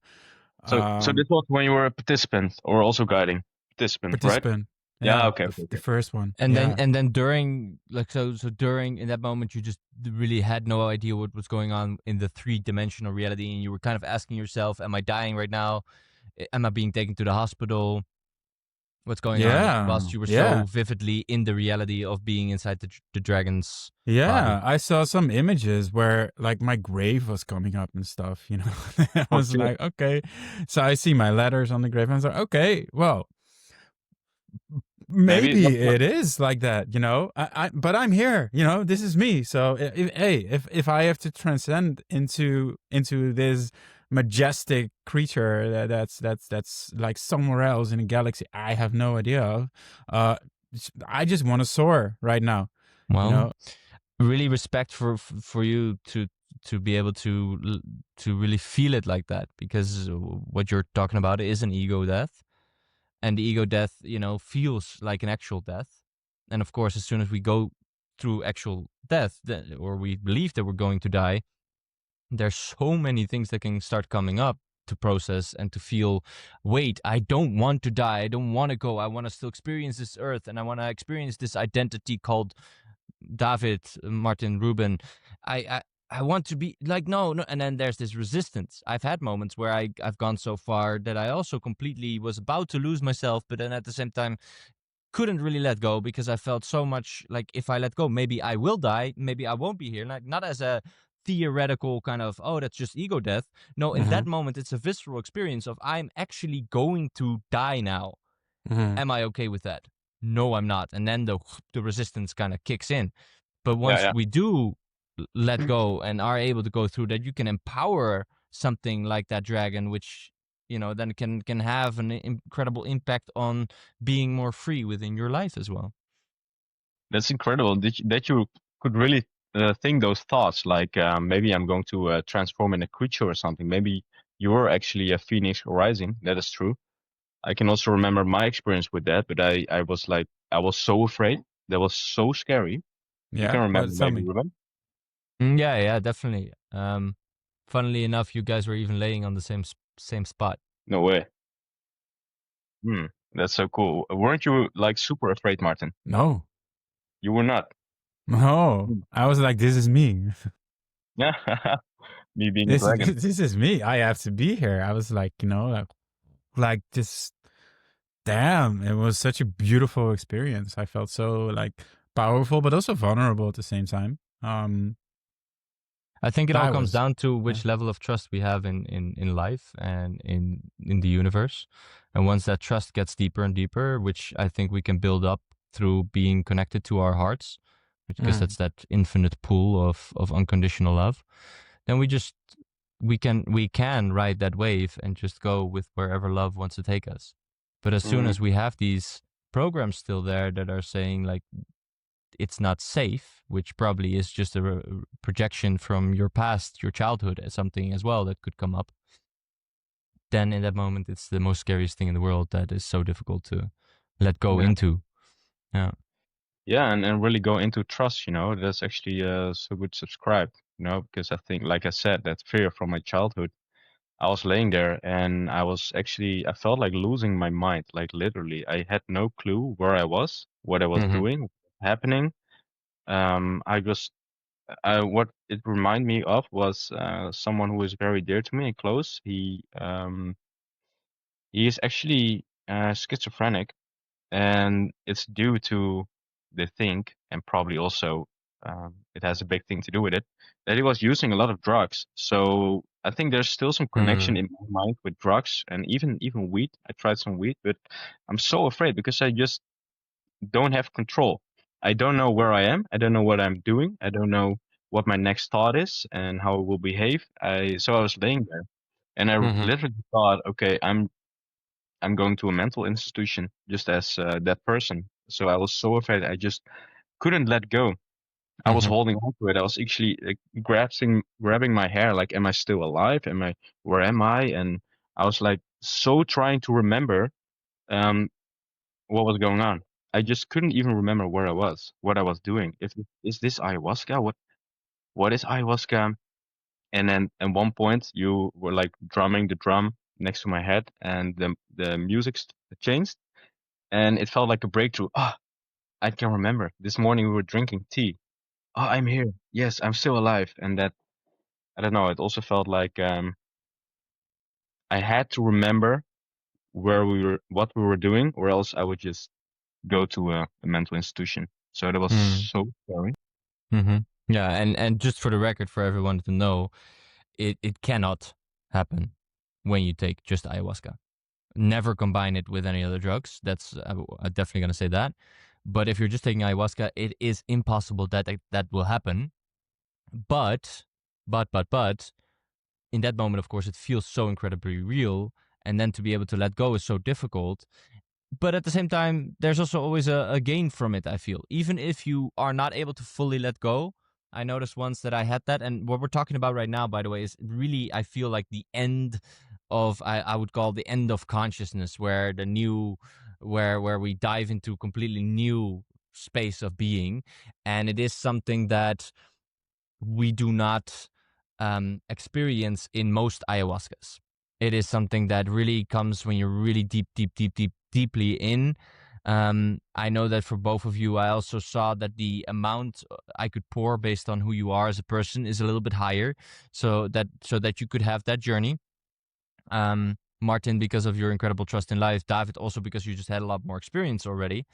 So this was when you were a participant or also guiding participant, right? Participant. Yeah. Yeah, Okay. the first one. And Yeah. then during, like, so during, in that moment, you just really had no idea what was going on in the 3-dimensional reality, and you were kind of asking yourself, am I dying right now? Am I being taken to the hospital? What's going on? Yeah. Whilst you were Yeah. so vividly in the reality of being inside the dragon's Yeah, body. I saw some images where like my grave was coming up and stuff, I Oh, was shit. like, okay. So I see my letters on the grave and I was like, okay, well, Maybe maybe it is like that, but I'm here, this is me. So if I have to transcend into this majestic creature that's like somewhere else in a galaxy I have no idea of, I just want to soar right now, Well, really respect for you to be able to really feel it like that, because what you're talking about is an ego death, and the ego death, feels like an actual death. And of course, as soon as we go through actual death, or we believe that we're going to die, there's so many things that can start coming up to process and to feel. Wait, I don't want to die. I don't want to go. I want to still experience this earth, and I want to experience this identity called David, Martin, Ruben. I want to be like, no. And then there's this resistance. I've had moments where I've gone so far that I also completely was about to lose myself, but then at the same time couldn't really let go, because I felt so much like, if I let go, maybe I will die, maybe I won't be here. Like, not as a theoretical kind of, oh, that's just ego death. No, in that moment, it's a visceral experience of, I'm actually going to die now. Am I okay with that? No, I'm not. And then the resistance kind of kicks in. But once we do let go and are able to go through that, you can empower something like that dragon, which, then can have an incredible impact on being more free within your life as well. That's incredible that you could really think those thoughts, like maybe I'm going to transform in a creature or something. Maybe you're actually a phoenix rising. That is true. I can also remember my experience with that, but I was so afraid. That was so scary. You Yeah. can Well, remember tell maybe, me. Ruben? Yeah, definitely. Funnily enough, you guys were even laying on the same spot. No way. That's so cool. Weren't you like super afraid, Martin? No. You were not. No. I was like, this is me. Yeah. Me being a dragon. This is me. I have to be here. I was like, like just damn, it was such a beautiful experience. I felt so like powerful, but also vulnerable at the same time. I think it all That comes was, down to which level of trust we have in life and in the universe. And once that trust gets deeper and deeper, which I think we can build up through being connected to our hearts, because that's that infinite pool of unconditional love, then we can ride that wave and just go with wherever love wants to take us. But as soon as we have these programs still there that are saying like, it's not safe, which probably is just a projection from your past, your childhood, as something as well that could come up, then in that moment, it's the most scariest thing in the world that is so difficult to let go into. Yeah. Yeah, and really go into trust, that's actually so good subscribed, because I think, like I said, that fear from my childhood, I was laying there and I felt like losing my mind, like literally. I had no clue where I was, what I was doing, happening. What it reminded me of was someone who is very dear to me and close. He is actually schizophrenic, and it's due to the think, and probably also it has a big thing to do with it, that he was using a lot of drugs. So I think there's still some connection in my mind with drugs, and even weed. I tried some weed, but I'm so afraid because I just don't have control. I don't know where I am. I don't know what I'm doing. I don't know what my next thought is and how it will behave. So I was laying there, and I literally thought, okay, I'm going to a mental institution just as that person. So I was so afraid. I just couldn't let go. I was holding on to it. I was actually grabbing my hair, like, am I still alive? Where am I? And I was like so trying to remember what was going on. I just couldn't even remember where I was, what I was doing. If is this ayahuasca? What is ayahuasca? And then at one point you were like drumming the drum next to my head, and the music changed, and it felt like a breakthrough. Ah, I can remember. This morning we were drinking tea. Oh, I'm here. Yes, I'm still alive. And that, I don't know, it also felt like I had to remember where we were, what we were doing, or else I would just go to a mental institution. So that was so scary. Mm-hmm. Yeah, and just for the record, for everyone to know, it cannot happen when you take just ayahuasca. Never combine it with any other drugs. That's I'm definitely gonna say that. But if you're just taking ayahuasca, it is impossible that will happen. But in that moment, of course, it feels so incredibly real, and then to be able to let go is so difficult. But at the same time, there's also always a gain from it, I feel. Even if you are not able to fully let go, I noticed once that I had that. And what we're talking about right now, by the way, is really, I feel like the end of, I would call the end of consciousness, where the new, where we dive into completely new space of being. And it is something that we do not experience in most ayahuascas. It is something that really comes when you're really deeply in. I know that for both of you, I also saw that the amount I could pour based on who you are as a person is a little bit higher, so that you could have that journey. Martin, because of your incredible trust in life. David, also because you just had a lot more experience already.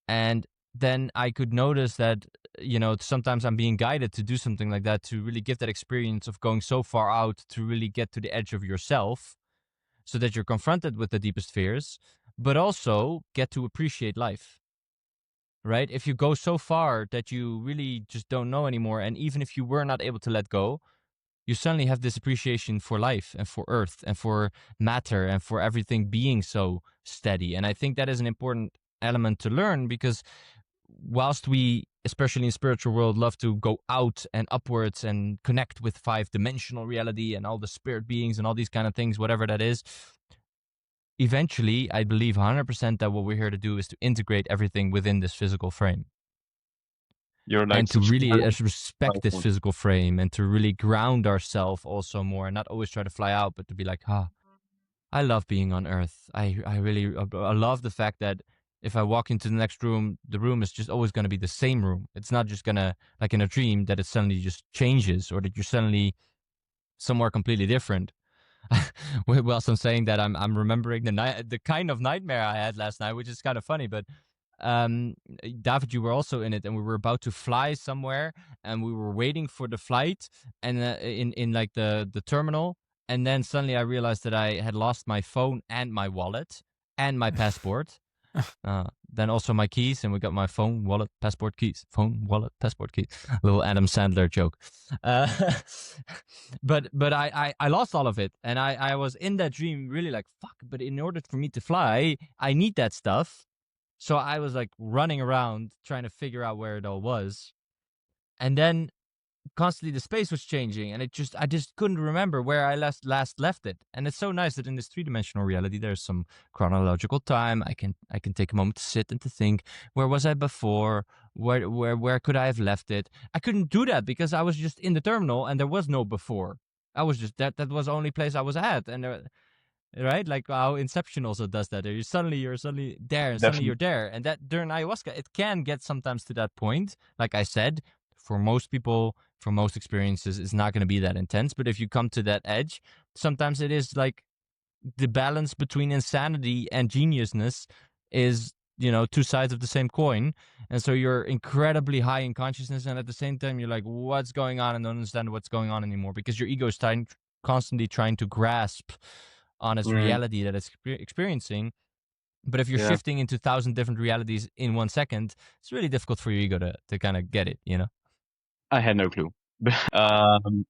And then I could notice that, sometimes I'm being guided to do something like that, to really give that experience of going so far out to really get to the edge of yourself, so that you're confronted with the deepest fears, but also get to appreciate life. Right? If you go so far that you really just don't know anymore, and even if you were not able to let go, you suddenly have this appreciation for life and for earth and for matter and for everything being so steady. And I think that is an important element to learn, because whilst we, especially in spiritual world, love to go out and upwards and connect with 5-dimensional reality and all the spirit beings and all these kind of things, whatever that is, eventually I believe 100% that what we're here to do is to integrate everything within this physical frame. You're like And to really subscribing. respect this physical frame, and to really ground ourselves also more, and not always try to fly out, but to be like, I love being on earth. I really I love the fact that if I walk into the next room, the room is just always going to be the same room. It's not just going to, like in a dream, that it suddenly just changes, or that you're suddenly somewhere completely different. Whilst I'm saying that, I'm remembering the kind of nightmare I had last night, which is kind of funny. But David, you were also in it, and we were about to fly somewhere, and we were waiting for the flight, and in like the terminal, and then suddenly I realized that I had lost my phone and my wallet and my passport. Then also my keys, and we got my phone, wallet, passport, keys. Phone, wallet, passport, keys. Little Adam Sandler joke. But I lost all of it, and I was in that dream really like, fuck, but in order for me to fly, I need that stuff. So I was like running around trying to figure out where it all was. And then constantly the space was changing, and I just couldn't remember where I last left it. And it's so nice that in this 3-dimensional reality there's some chronological time. I can take a moment to sit and to think, where was I before? Where could I have left it? I couldn't do that because I was just in the terminal and there was no before. I was just that was the only place I was at. And right, like how Inception also does that. You're suddenly there, and suddenly Definitely. you're there. And that during ayahuasca, it can get sometimes to that point. Like I said, for most people, for most experiences, it's not going to be that intense. But if you come to that edge, sometimes it is like the balance between insanity and geniusness is, two sides of the same coin. And so you're incredibly high in consciousness, and at the same time you're like, what's going on, and don't understand what's going on anymore, because your ego is constantly trying to grasp on its Mm, reality that it's experiencing. But if you're yeah, shifting into 1,000 different realities in 1 second, it's really difficult for your ego to kind of get it. I had no clue. um,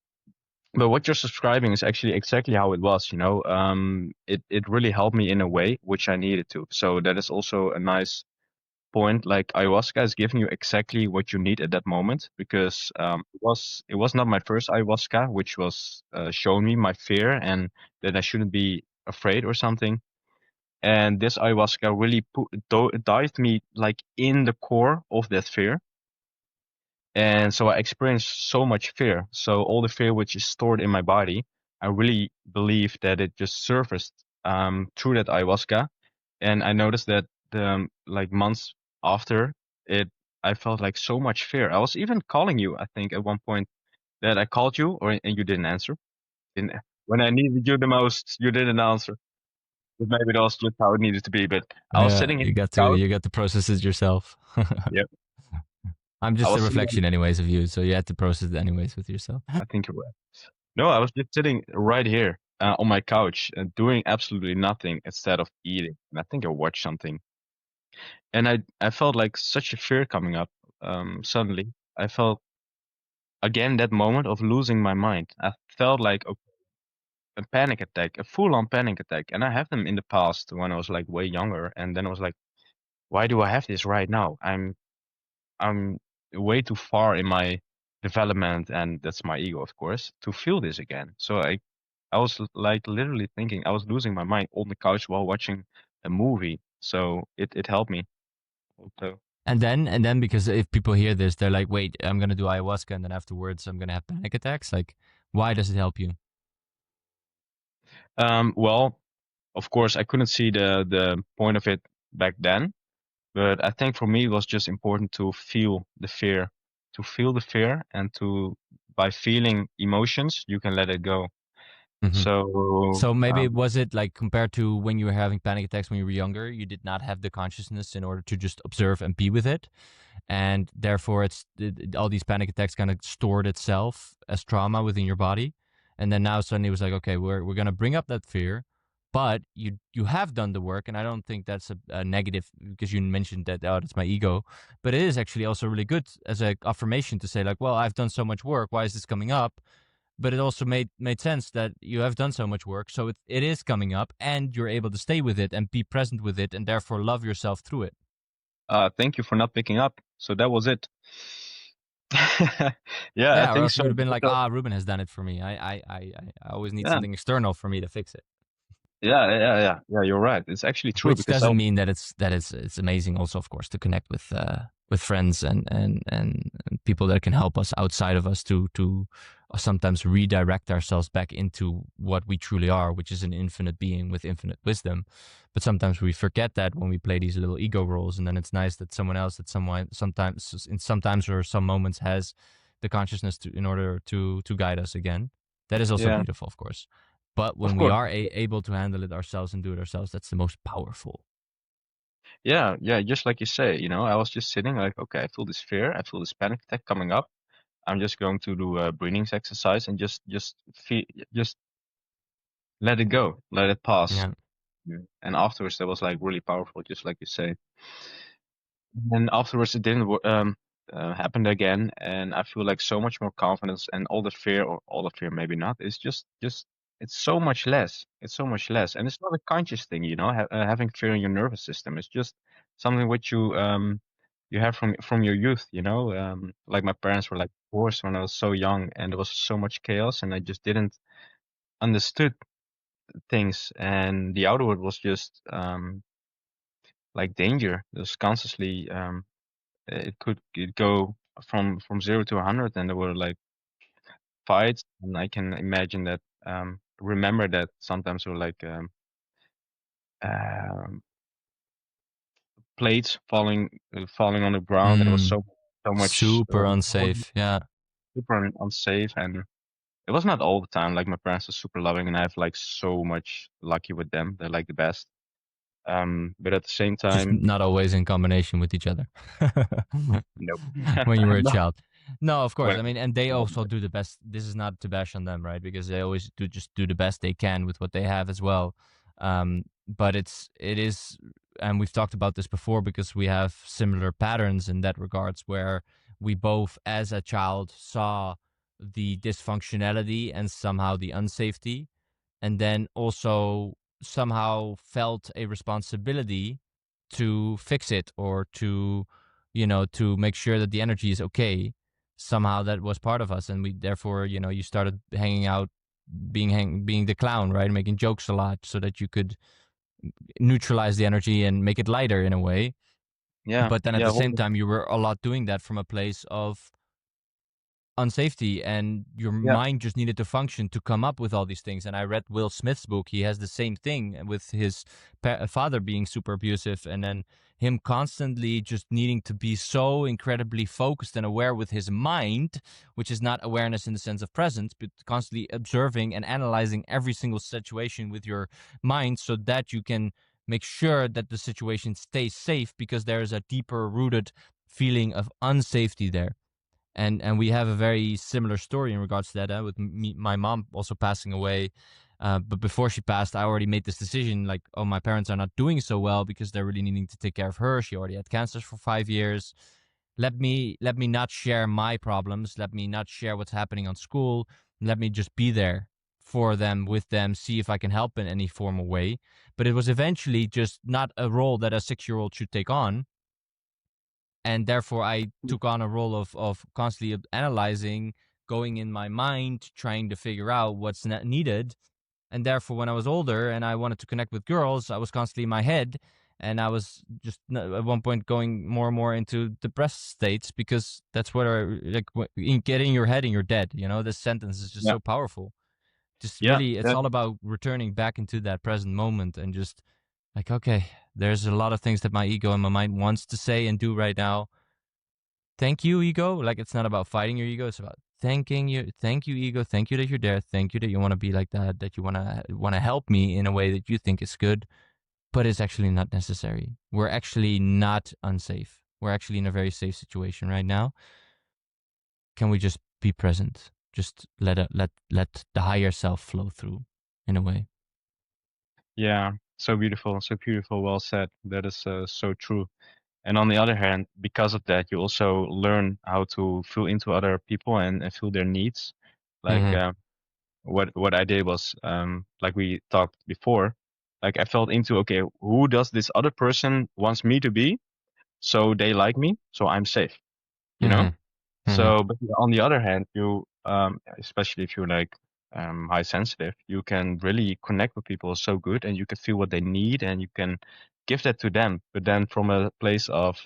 but what you're subscribing is actually exactly how it was. It really helped me in a way which I needed to. So that is also a nice point. Like ayahuasca is giving you exactly what you need at that moment, because it was not my first ayahuasca, which was showing me my fear and that I shouldn't be afraid or something. And this ayahuasca really dived me like in the core of that fear. And so I experienced so much fear. So all the fear which is stored in my body, I really believe that it just surfaced through that ayahuasca. And I noticed that like months after it, I felt like so much fear. I was even calling you, I think, at one point that I called you, and you didn't answer. Didn't, when I needed you the most, you didn't answer. But maybe that was just how it needed to be. But I was Yeah, sitting in you got the couch. to process it yourself. Yeah, I'm I just a was sitting. reflection, anyways, of you, so you had to process it anyways with yourself. I think you're right. No, I was just sitting right here on my couch and doing absolutely nothing instead of eating. And I think I watched something, and I felt like such a fear coming up. Suddenly, I felt again that moment of losing my mind. I felt like a panic attack, a full-on panic attack, and I have them in the past when I was like way younger. And then I was like, why do I have this right now? I'm way too far in my development, and that's my ego, of course, to feel this again. So I was like literally thinking I was losing my mind on the couch while watching a movie. So it helped me also. And then because if people hear this, they're like, wait, I'm gonna do ayahuasca, and then afterwards I'm gonna have panic attacks. Like, why does it help you? Well, of course, I couldn't see the point of it back then, but I think for me it was just important to feel the fear, and to by feeling emotions, you can let it go. Mm-hmm. So So maybe was it like compared to when you were having panic attacks when you were younger, you did not have the consciousness in order to just observe and be with it, and therefore all these panic attacks kind of stored itself as trauma within your body, and then now suddenly it was like, okay, we're gonna bring up that fear, but you have done the work, and I don't think that's a negative because you mentioned that, oh, it's my ego, but it is actually also really good as a affirmation to say like, well, I've done so much work, why is this coming up? But it also made sense that you have done so much work, so it is coming up, and you're able to stay with it and be present with it, and therefore love yourself through it. thank you for not picking up. So that was it. Yeah, I Yeah, or think else you so. would have been like, Ruben has done it for me. I always need Yeah, something external for me to fix it. yeah. You're right. It's actually true Which because I, doesn't mean that it's amazing also, of course, to connect with friends and people that can help us outside of us to sometimes redirect ourselves back into what we truly are, which is an infinite being with infinite wisdom. But sometimes we forget that when we play these little ego roles, and then it's nice that someone else, that someone sometimes or some moments has the consciousness in order to guide us again. That is also yeah, beautiful, of course. But of when we course. are able to handle it ourselves and do it ourselves, that's the most powerful. Yeah, just like you say, I was just sitting like, okay, I feel this fear, I feel this panic attack coming up. I'm just going to do a breathing exercise and just feel, just let it go, let it pass. Yeah. Yeah. And afterwards, that was like really powerful, just like you say. And afterwards, it didn't happen again, and I feel like so much more confidence, and all the fear, or all the fear, maybe not. It's just it's so much less. It's so much less, and it's not a conscious thing, having fear in your nervous system. It's just something which you have from your youth, like my parents were like divorced when I was so young, and there was so much chaos, and I just didn't understood things, and the outer world was just like danger. It was constantly it go from 0 to 100, and there were like fights, and I can imagine that remember that sometimes there were like um, plates falling on the ground, and it was Mm, so much super unsafe. Yeah. super unsafe, and it was not all the time. Like my parents are super loving, and I have like so much lucky with them. They're like the best. But at the same Just time, not always in combination with each other. nope. When you were a No. child. No, of course. When, I mean, and they also do the best. This is not to bash on them, right? Because they always do the best they can with what they have as well. But it is, and we've talked about this before because we have similar patterns in that regards, where we both, as a child, saw the dysfunctionality and somehow the unsafety, and then also somehow felt a responsibility to fix it, or to make sure that the energy is okay. Somehow that was part of us, and we therefore, you started hanging out being the clown, right? Making jokes a lot so that you could neutralize the energy and make it lighter in a way. Yeah. But then at Yeah. the same time, you were a lot doing that from a place of unsafety, and your Yeah. mind just needed to function to come up with all these things. And I read Will Smith's book. He has the same thing with his father being super abusive, and then him constantly just needing to be so incredibly focused and aware with his mind, which is not awareness in the sense of presence, but constantly observing and analyzing every single situation with your mind so that you can make sure that the situation stays safe, because there is a deeper rooted feeling of unsafety there. And we have a very similar story in regards to that, with my mom also passing away. But before she passed, I already made this decision, like, oh, my parents are not doing so well because they're really needing to take care of her. She already had cancer for 5 years. Let me not share my problems. Let me not share what's happening on school. Let me just be there for them, with them, see if I can help in any formal way. But it was eventually just not a role that a 6-year-old should take on, and therefore I took on a role of constantly analyzing, going in my mind, trying to figure out what's needed. And therefore, when I was older and I wanted to connect with girls, I was constantly in my head, and I was just at one point going more and more into depressed states, because that's what get in your head and you're dead. This sentence is just Yeah. so powerful. Just Yeah. really, it's all about returning back into that present moment and just like, okay, there's a lot of things that my ego and my mind wants to say and do right now. Thank you, ego. Like, it's not about fighting your ego. It's about thanking you. Thank you, ego. Thank you that you're there. Thank you that you want to be like that you want to help me in a way that you think is good, but it's actually not necessary. We're actually not unsafe. We're actually in a very safe situation right now. Can we just be present? Just let the higher self flow through in a way. Yeah. So beautiful. So beautiful. Well said. That is so true. And on the other hand, because of that, you also learn how to feel into other people and feel their needs. Like Mm-hmm. what I did was, like we talked before, like I felt into, okay, who does this other person wants me to be? So they like me, so I'm safe, you know? Mm-hmm. Mm-hmm. So, but on the other hand, you, especially if you're like high sensitive, you can really connect with people so good, and you can feel what they need, and you can give that to them. But then from a place of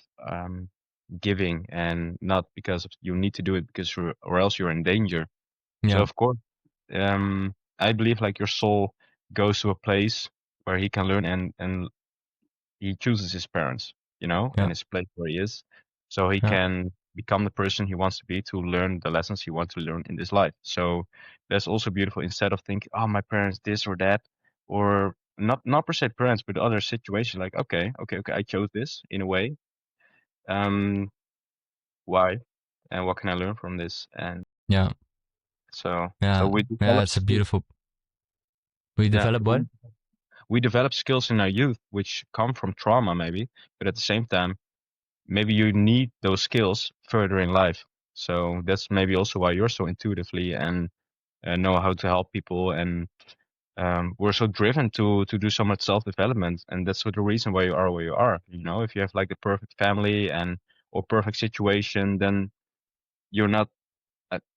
giving, and not because of, you need to do it because you're, or else you're in danger. So Yeah. of course, I believe like your soul goes to a place where he can learn, and he chooses his parents, in Yeah. his place where he is, so he Yeah. can become the person he wants to be, to learn the lessons he wants to learn in this life. So that's also beautiful. Instead of thinking, oh, my parents this or that, or not per se parents, but other situations, like, okay, I chose this in a way. Um, why, and what can I learn from this? And Yeah. so Yeah. we Yeah. develop It's a skills. beautiful. We Yeah, develop what? we develop skills in our youth which come from trauma, maybe, but at the same time, maybe you need those skills further in life. So that's maybe also why you're so intuitively and know how to help people, and we're so driven to do so much self development. And that's the reason why you are where you are. If you have like the perfect family and or perfect situation, then you're not.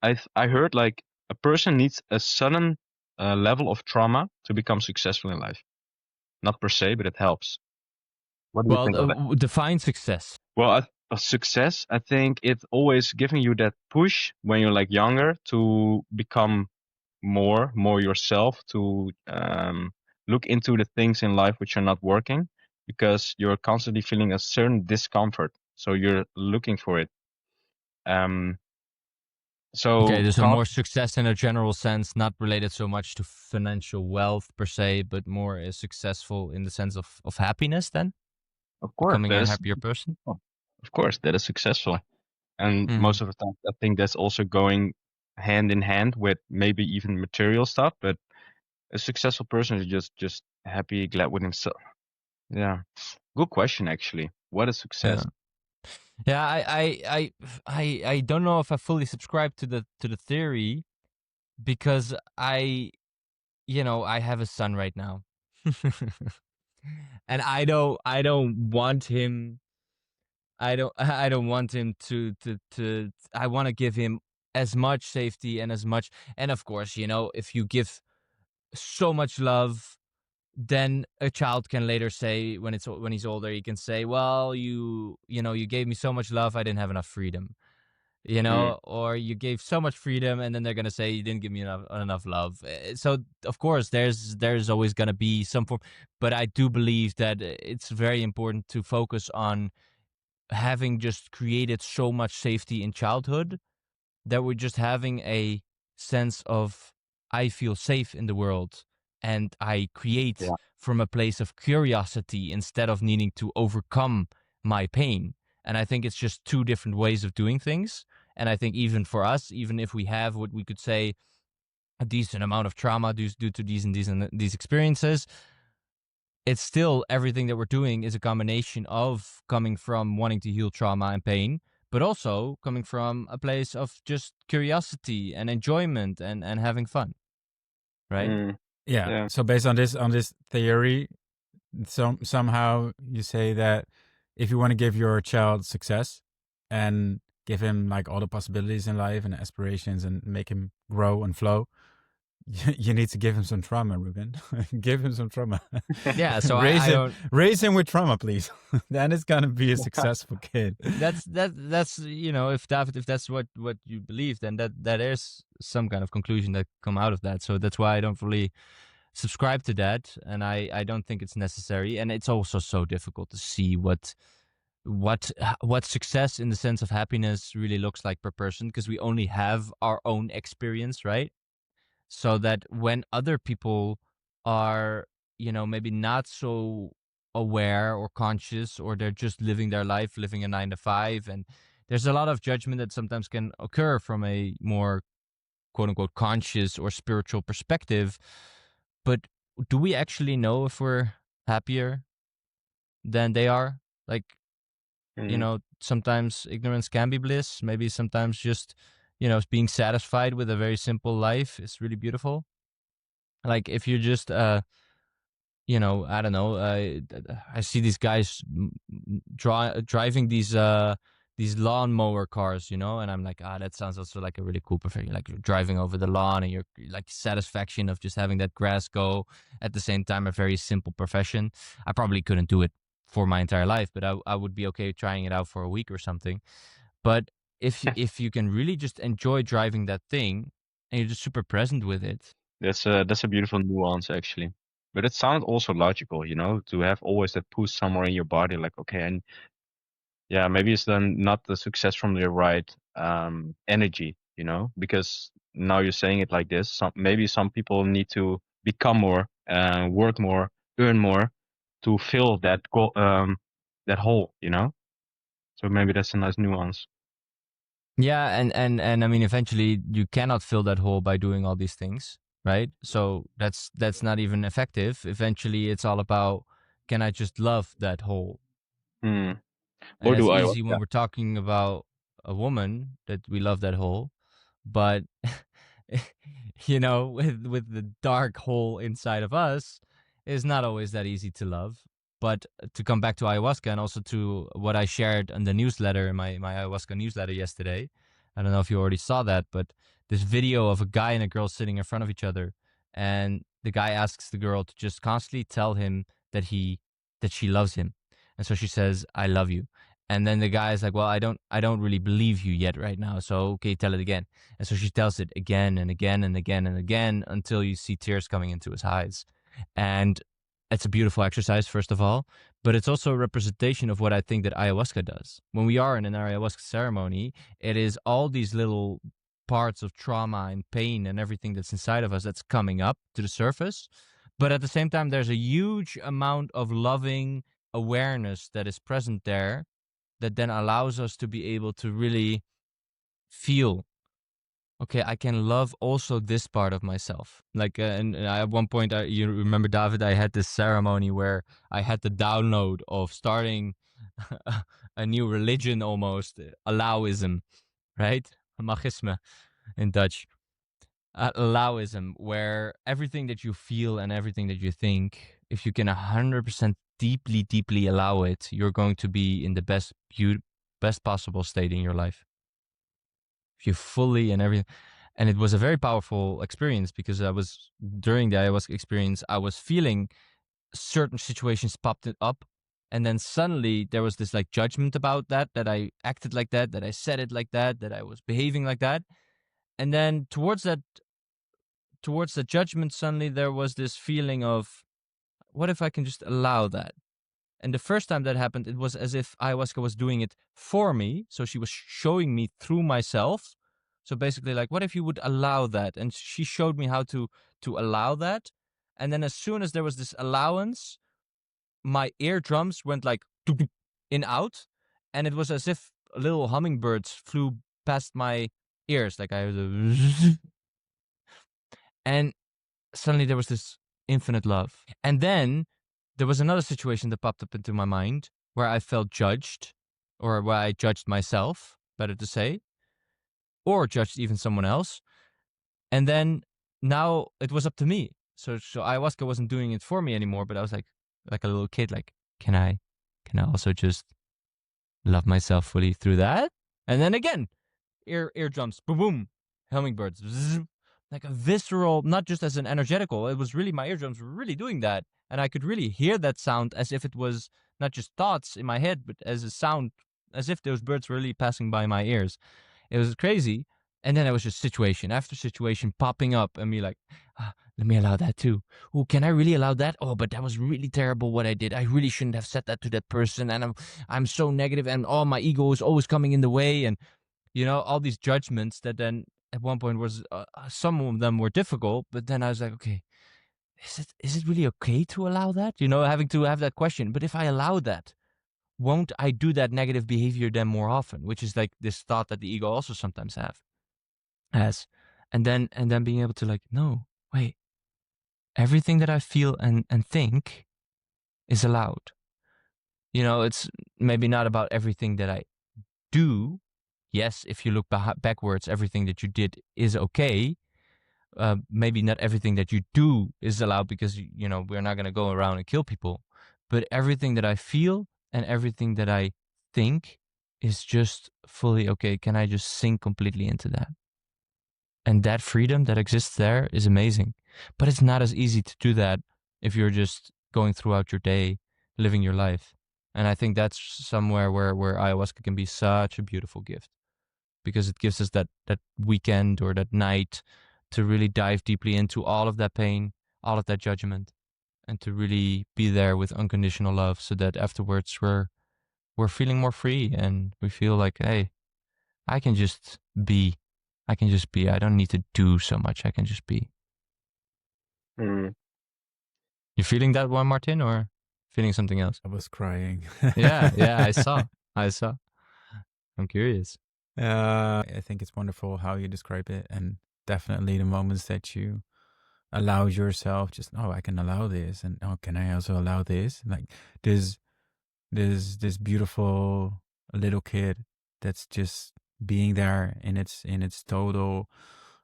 I heard like a person needs a sudden level of trauma to become successful in life. Not per se, but it helps. What do you think of that? Well, define success. Well, a success, I think it's always giving you that push when you're like younger to become more yourself, to look into the things in life which are not working, because you're constantly feeling a certain discomfort. So you're looking for it. Um, Okay, so there's a more success in a general sense, not related so much to financial wealth per se, but more successful in the sense of happiness then? of course Becoming that a is, happier person? of course that is successful. And Mm-hmm. most of the time, I think that's also going hand in hand with maybe even material stuff. But a successful person is just happy, glad with himself. Yeah. Good question, actually. What is Yeah. success? Yeah, I don't know if I fully subscribe to the theory, because I have a son right now. And I don't want him I don't want him to I want to give him as much safety and as much, and of course, if you give so much love, then a child can later say, when he's older, he can say, well, you gave me so much love, I didn't have enough freedom, Mm. or you gave so much freedom, and then they're gonna say you didn't give me enough love. So of course there's always gonna be some form, but I do believe that it's very important to focus on having just created so much safety in childhood that we're just having a sense of, I feel safe in the world, and I create Yeah. from a place of curiosity instead of needing to overcome my pain. And I think it's just two different ways of doing things. And I think even for us, even if we have what we could say a decent amount of trauma due to these experiences, it's still, everything that we're doing is a combination of coming from wanting to heal trauma and pain, but also coming from a place of just curiosity and enjoyment and having fun, right? Mm. Yeah. Yeah. So based on this theory, somehow you say that if you want to give your child success and give him like all the possibilities in life and aspirations and make him grow and flow, you need to give him some trauma, Ruben. Give him some trauma. Yeah, so raise I him, don't. raise him with trauma, please. Then it's gonna be a successful kid. That's if that's what you believe, then that is some kind of conclusion that come out of that. So that's why I don't really subscribe to that, and I don't think it's necessary. And it's also so difficult to see what success in the sense of happiness really looks like per person, because we only have our own experience, right? So that when other people are, maybe not so aware or conscious, or they're just living their life, living a 9 to 5, and there's a lot of judgment that sometimes can occur from a more quote unquote conscious or spiritual perspective. But do we actually know if we're happier than they are? Like, Mm. sometimes ignorance can be bliss. Maybe sometimes just, being satisfied with a very simple life is really beautiful. Like if you're just, I don't know. I see these guys driving these lawnmower cars, and I'm like, that sounds also like a really cool profession. Like you're driving over the lawn, and you're like satisfaction of just having that grass go. At the same time, a very simple profession. I probably couldn't do it for my entire life, but I would be okay trying it out for a week or something. But if you can really just enjoy driving that thing, and you're just super present with it. That's a beautiful nuance actually. But it sounds also logical, to have always that push somewhere in your body, like, okay, and yeah, maybe it's then not the success from the right energy, because now you're saying it like this. Maybe some people need to become more, work more, earn more to fill that hole, So maybe that's a nice nuance. Yeah, and I mean, eventually you cannot fill that hole by doing all these things, right? So that's not even effective. Eventually, it's all about, can I just love that hole? Hmm. And Or that's do I? easy when Yeah. we're talking about a woman, that we love that hole, but with the dark hole inside of us, is not always that easy to love. But to come back to ayahuasca, and also to what I shared in the newsletter, in my ayahuasca newsletter yesterday, I don't know if you already saw that, but this video of a guy and a girl sitting in front of each other, and the guy asks the girl to just constantly tell him that she loves him, and so she says, "I love you." And then the guy is like, well, I don't really believe you yet right now. So, okay, tell it again. And so she tells it again and again and again and again, until you see tears coming into his eyes. And it's a beautiful exercise, first of all, but it's also a representation of what I think that ayahuasca does. When we are in an ayahuasca ceremony, it is all these little parts of trauma and pain and everything that's inside of us that's coming up to the surface. But at the same time, there's a huge amount of loving awareness that is present there, that then allows us to be able to really feel, okay, I can love also this part of myself. Like, and at one point, you remember, David, I had this ceremony where I had the download of starting a new religion, almost, Alawism, right? Machisme in Dutch. Alawism, where everything that you feel and everything that you think, if you can 100% deeply, deeply allow it, you're going to be in the best possible state in your life. you fully and everything. And it was a very powerful experience because during the ayahuasca experience, I was feeling certain situations popped it up. And then suddenly there was this like judgment about that I acted like that I said it like that I was behaving like that. And then towards the judgment, suddenly there was this feeling of, what if I can just allow that? And the first time that happened, it was as if ayahuasca was doing it for me. So she was showing me through myself. So basically, like, what if you would allow that? And she showed me how to allow that. And then as soon as there was this allowance, my eardrums went like in out, and it was as if little hummingbirds flew past my ears. Like I was, and suddenly there was this infinite love. And then there was another situation that popped up into my mind where I felt judged, or where I judged myself, better to say, or judged even someone else. And then now it was up to me. So ayahuasca wasn't doing it for me anymore, but I was like a little kid, like, can I also just love myself fully through that? And then again, eardrums, boom, boom, hummingbirds, zzz, like a visceral, not just as an energetical. It was really, my eardrums were really doing that, and I could really hear that sound as if it was not just thoughts in my head, but as a sound, as if those birds were really passing by my ears. It was crazy. And then it was just situation after situation popping up, and me like, let me allow that too. Oh, can I really allow that? Oh, but that was really terrible what I did. I really shouldn't have said that to that person, and I'm so negative, and my ego is always coming in the way, and all these judgments that then at one point was some of them were difficult, but then I was like, okay, is it really okay to allow that? Having to have that question. But if I allow that, won't I do that negative behavior then more often? Which is like this thought that the ego also sometimes has. And then being able to like, no, wait, everything that I feel and think is allowed. It's maybe not about everything that I do. Yes, if you look backwards, everything that you did is okay. Maybe not everything that you do is allowed, because we're not going to go around and kill people. But everything that I feel and everything that I think is just fully okay. Can I just sink completely into that? And that freedom that exists there is amazing. But it's not as easy to do that if you're just going throughout your day, living your life. And I think that's somewhere where ayahuasca can be such a beautiful gift, because it gives us that weekend or that night to really dive deeply into all of that pain, all of that judgment, and to really be there with unconditional love, so that afterwards we're feeling more free, and we feel like, hey, I can just be. I can just be. I don't need to do so much. I can just be. Mm. You feeling that one, Martin, or feeling something else? I was crying. Yeah, I saw. I'm curious. I think it's wonderful how you describe it, and definitely the moments that you allow yourself, just, oh, I can allow this, and oh, can I also allow this? Like this beautiful little kid that's just being there in its total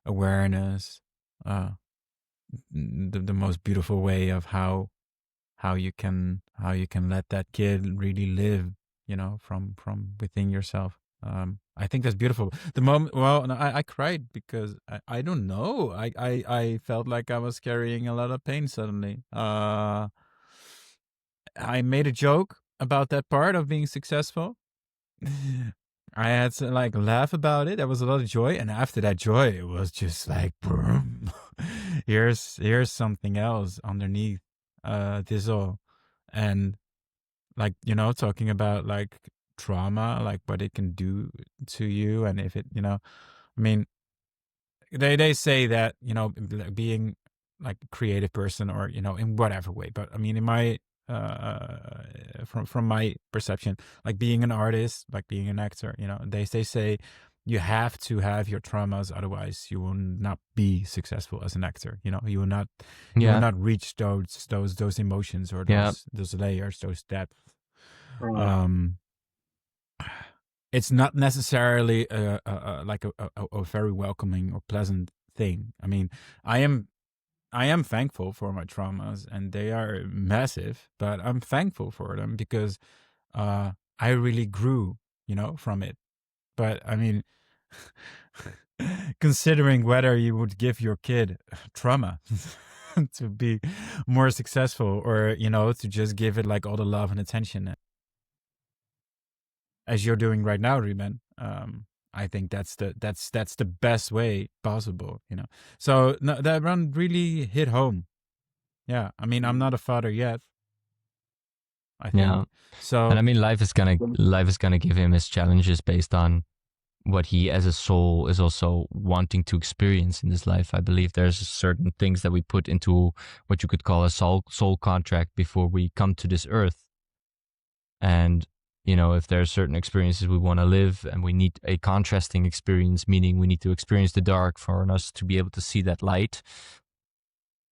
awareness, the most beautiful way of how you can let that kid really live, from within yourself. I think that's beautiful. The moment, well, no, I cried because I don't know. I felt like I was carrying a lot of pain suddenly. I made a joke about that part of being successful. I had to like laugh about it. There was a lot of joy, and after that joy, it was just like, boom. here's something else underneath this all, and like, talking about like trauma, like what it can do to you, and if it, I mean, they say that, being like a creative person, or in whatever way, but I mean, in my from my perception, like being an artist, like being an actor, they say you have to have your traumas, otherwise you will not be successful as an actor. You will not reach those emotions, or those layers, those depths. It's not necessarily like a very welcoming or pleasant thing. I mean, I am thankful for my traumas, and they are massive, but I'm thankful for them because I really grew, from it. But I mean, considering whether you would give your kid trauma to be more successful, or to just give it like all the love and attention as you're doing right now, Ruben. I think that's the best way possible. So no, that one really hit home. Yeah, I mean, I'm not a father yet, I think. Yeah. So And I mean, life is gonna give him his challenges based on what he as a soul is also wanting to experience in this life. I believe there's certain things that we put into what you could call a soul contract before we come to this earth. And, if there are certain experiences we want to live and we need a contrasting experience, meaning we need to experience the dark for us to be able to see that light,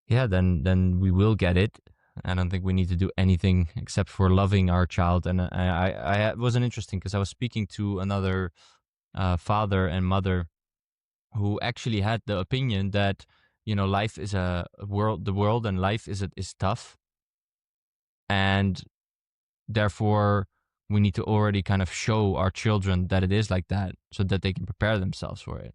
yeah, then we will get it. I don't think we need to do anything except for loving our child. And it wasn't interesting because I was speaking to another father and mother who actually had the opinion that life is the world and life is tough, and therefore we need to already kind of show our children that it is like that so that they can prepare themselves for it.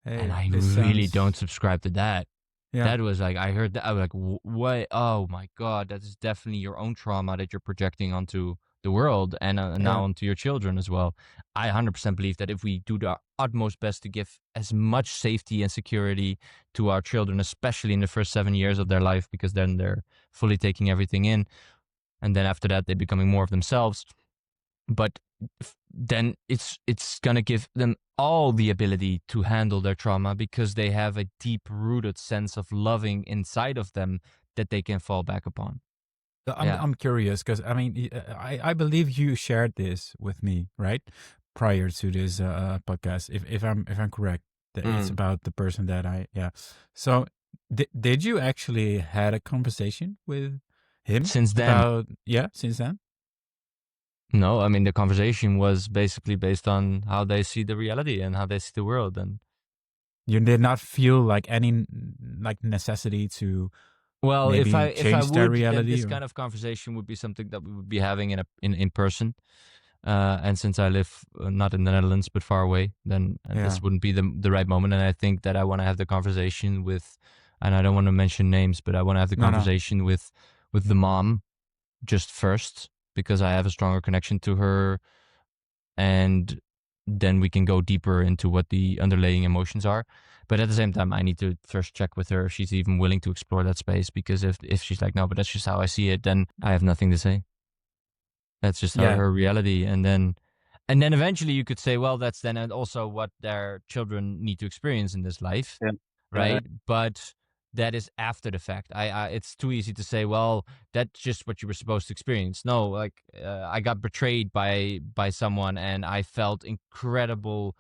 And I really don't subscribe to that. Yeah. That was like, I heard that, I was like, what? Oh my God, that is definitely your own trauma that you're projecting onto the world and now onto your children as well. I 100% believe that if we do the utmost best to give as much safety and security to our children, especially in the first 7 years of their life, because then they're fully taking everything in. And then after that, they're becoming more of themselves. But then it's going to give them all the ability to handle their trauma because they have a deep-rooted sense of loving inside of them that they can fall back upon. I'm curious because I mean I believe you shared this with me, right, prior to this podcast. If I'm correct, that it's about the person that So did you actually had a conversation with him since then? Since then. No, I mean the conversation was basically based on how they see the reality and how they see the world, and you did not feel like any necessity to. Well, if I would, reality, then this kind of conversation would be something that we would be having in person. And since I live not in the Netherlands but far away, then this wouldn't be the right moment. And I think that I want to have the conversation with, and I don't want to mention names, but I want to have the conversation with the mom just first because I have a stronger connection to her, and then we can go deeper into what the underlying emotions are. But at the same time, I need to first check with her if she's even willing to explore that space, because if she's like, no, but that's just how I see it, then I have nothing to say. That's just her reality. And then eventually you could say, well, that's then also what their children need to experience in this life, right? But that is after the fact. It's too easy to say, well, that's just what you were supposed to experience. No, like I got betrayed by someone and I felt incredible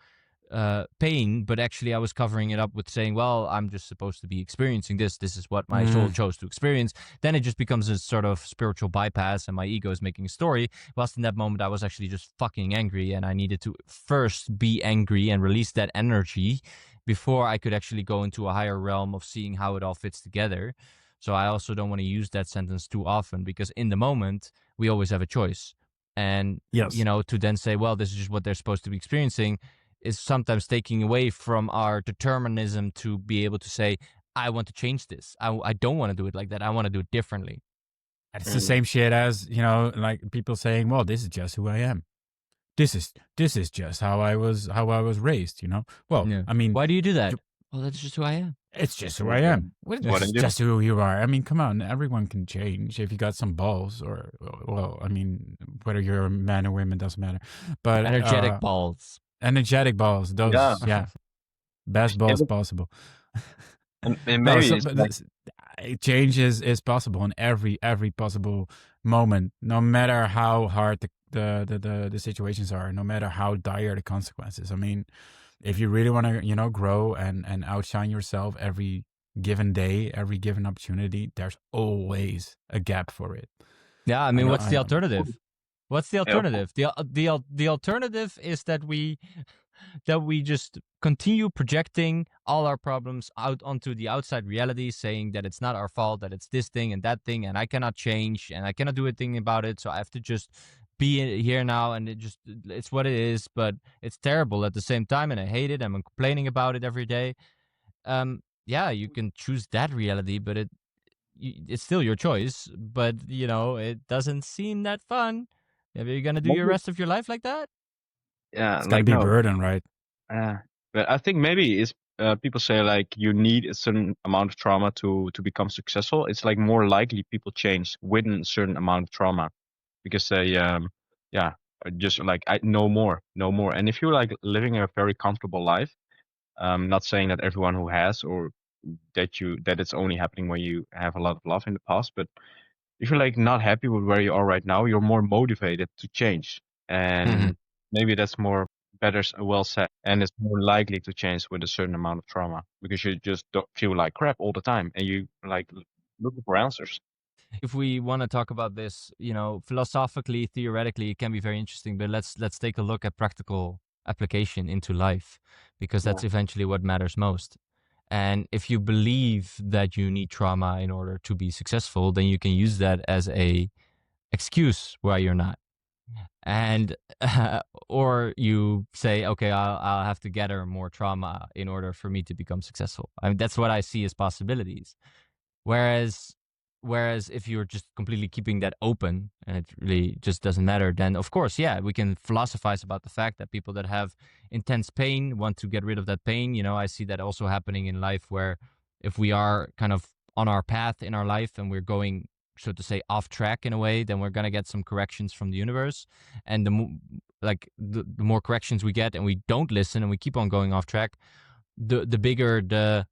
pain, but actually I was covering it up with saying, well, I'm just supposed to be experiencing this. This is what my soul chose to experience. Then it just becomes a sort of spiritual bypass and my ego is making a story. Whilst in that moment, I was actually just fucking angry and I needed to first be angry and release that energy before I could actually go into a higher realm of seeing how it all fits together. So I also don't want to use that sentence too often because in the moment, we always have a choice. And, to then say, well, this is just what they're supposed to be experiencing is sometimes taking away from our determinism to be able to say, I want to change this. I don't want to do it like that. I want to do it differently. It's the same shit as, like people saying, well, this is just who I am. This is just how I was raised, Well, I mean, why do you do that? Well, that's just who I am. It's just who I am. It's just who you are. I mean, come on, everyone can change if you got some balls, or well, I mean, whether you're a man or woman doesn't matter. But energetic balls. Energetic balls. Those, best balls possible. And maybe change is possible in every possible moment, no matter how hard the situations are, no matter how dire the consequences. I mean, if you really want to, grow and outshine yourself every given day, every given opportunity, there's always a gap for it. Yeah, I mean, what's the alternative? What's the alternative? The alternative is that we just continue projecting all our problems out onto the outside reality, saying that it's not our fault, that it's this thing and that thing, and I cannot change and I cannot do a thing about it. So I have to just be here now, and it's what it is, but it's terrible at the same time, and I hate it, and I'm complaining about it every day. Yeah, you can choose that reality, but it's still your choice, but it doesn't seem that fun. Are you gonna do your Maybe, rest of your life like that? yeah, It's got to like be a no. burden, right? But I think maybe it's people say like you need a certain amount of trauma to become successful. It's like more likely people change within a certain amount of trauma because they yeah just like I no more, no more. And if you're like living a very comfortable life, not saying that everyone who has or that it's only happening when you have a lot of love in the past, but if you're like not happy with where you are right now, you're more motivated to change. Mhm. And maybe that's more better well said. And it's more likely to change with a certain amount of trauma because you just don't feel like crap all the time and you like looking for answers. If we want to talk about this, philosophically, theoretically, it can be very interesting, but let's take a look at practical application into life, because Yeah. that's eventually what matters most. And if you believe that you need trauma in order to be successful, then you can use that as a excuse why you're not. And or you say, okay, I'll have to gather more trauma in order for me to become successful. I mean, that's what I see as possibilities. Whereas if you're just completely keeping that open and it really just doesn't matter, then of course, yeah, we can philosophize about the fact that people that have intense pain want to get rid of that pain. I see that also happening in life, where if we are kind of on our path in our life and we're going, so to say, off track in a way, then we're going to get some corrections from the universe. And the more corrections we get and we don't listen and we keep on going off track, the bigger the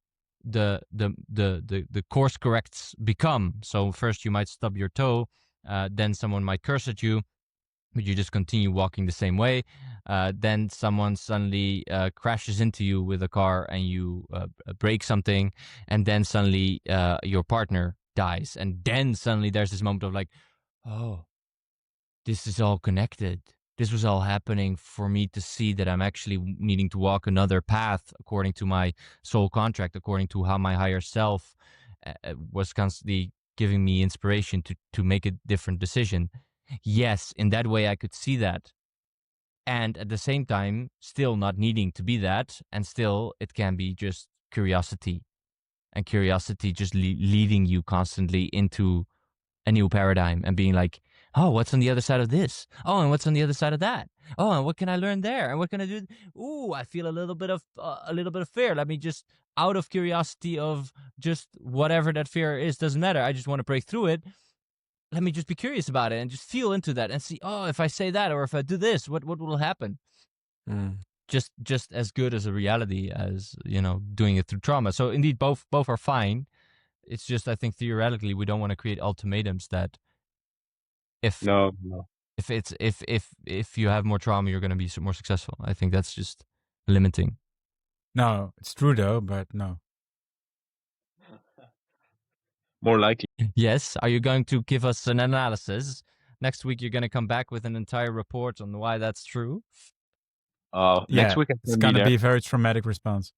course corrects become. So first you might stub your toe, then someone might curse at you, but you just continue walking the same way. Then someone suddenly crashes into you with a car and you break something, and then suddenly your partner dies, and then suddenly there's this moment of like, oh, this is all connected. This was all happening for me to see that I'm actually needing to walk another path according to my soul contract, according to how my higher self was constantly giving me inspiration to make a different decision. Yes, in that way I could see that. And at the same time, still not needing to be that. And still, it can be just curiosity, and curiosity just leading you constantly into a new paradigm and being like, oh, what's on the other side of this? Oh, and what's on the other side of that? Oh, and what can I learn there? And what can I do? Ooh, I feel a little bit of fear. Let me just, out of curiosity of just whatever that fear is, doesn't matter. I just want to break through it. Let me just be curious about it and just feel into that and see, oh, if I say that or if I do this, what will happen? Mm. Just as good as a reality as doing it through trauma. So indeed, both are fine. It's just, I think, theoretically we don't want to create ultimatums that if No, no. if you have more trauma, you're going to be more successful. I think that's just limiting. No, it's true though, but no. More likely. Yes. Are you going to give us an analysis? Next week, you're going to come back with an entire report on why that's true. Next Yeah, week I it's can be gonna there. be a very traumatic response.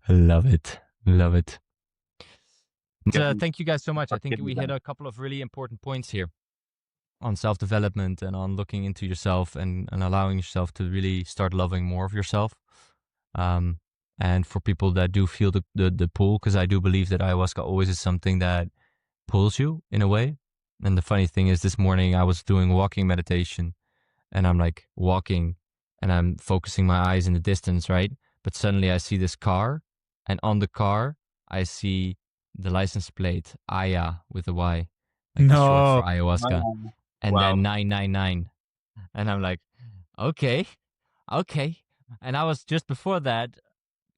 Love it. Love it. Yeah. Thank you guys so much. I think Kidding we hit them. a couple of really important points here on self-development and on looking into yourself and allowing yourself to really start loving more of yourself. And for people that do feel the pull, because I do believe that ayahuasca always is something that pulls you in a way. And the funny thing is, this morning I was doing walking meditation, and I'm like walking and I'm focusing my eyes in the distance, right? But suddenly I see this car, and on the car I see the license plate Aya with a Y, like the short for No. ayahuasca, and Wow. then 999. And I'm like, okay, okay. And I was just before that,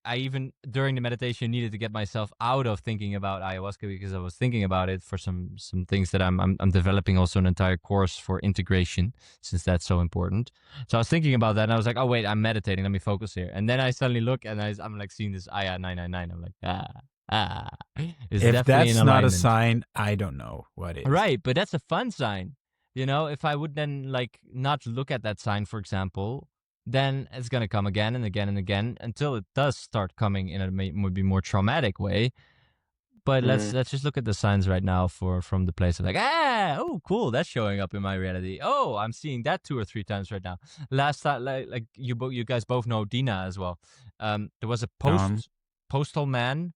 I even during the meditation needed to get myself out of thinking about ayahuasca, because I was thinking about it for some things that I'm developing also an entire course for integration, since that's so important. So I was thinking about that, and I was like, oh wait, I'm meditating. Let me focus here. And then I suddenly look, and I'm like seeing this Aya 999. I'm like, it's If definitely in that's not a alignment. sign, I don't know what is. Right, but that's a fun sign. If I would then like not look at that sign, for example, then it's gonna come again and again and again until it does start coming in a maybe more traumatic way. But let's just look at the signs right now from the place of like, oh cool, that's showing up in my reality. Oh, I'm seeing that 2 or 3 times right now. Last time, like you guys both know Dina as well. There was a postal man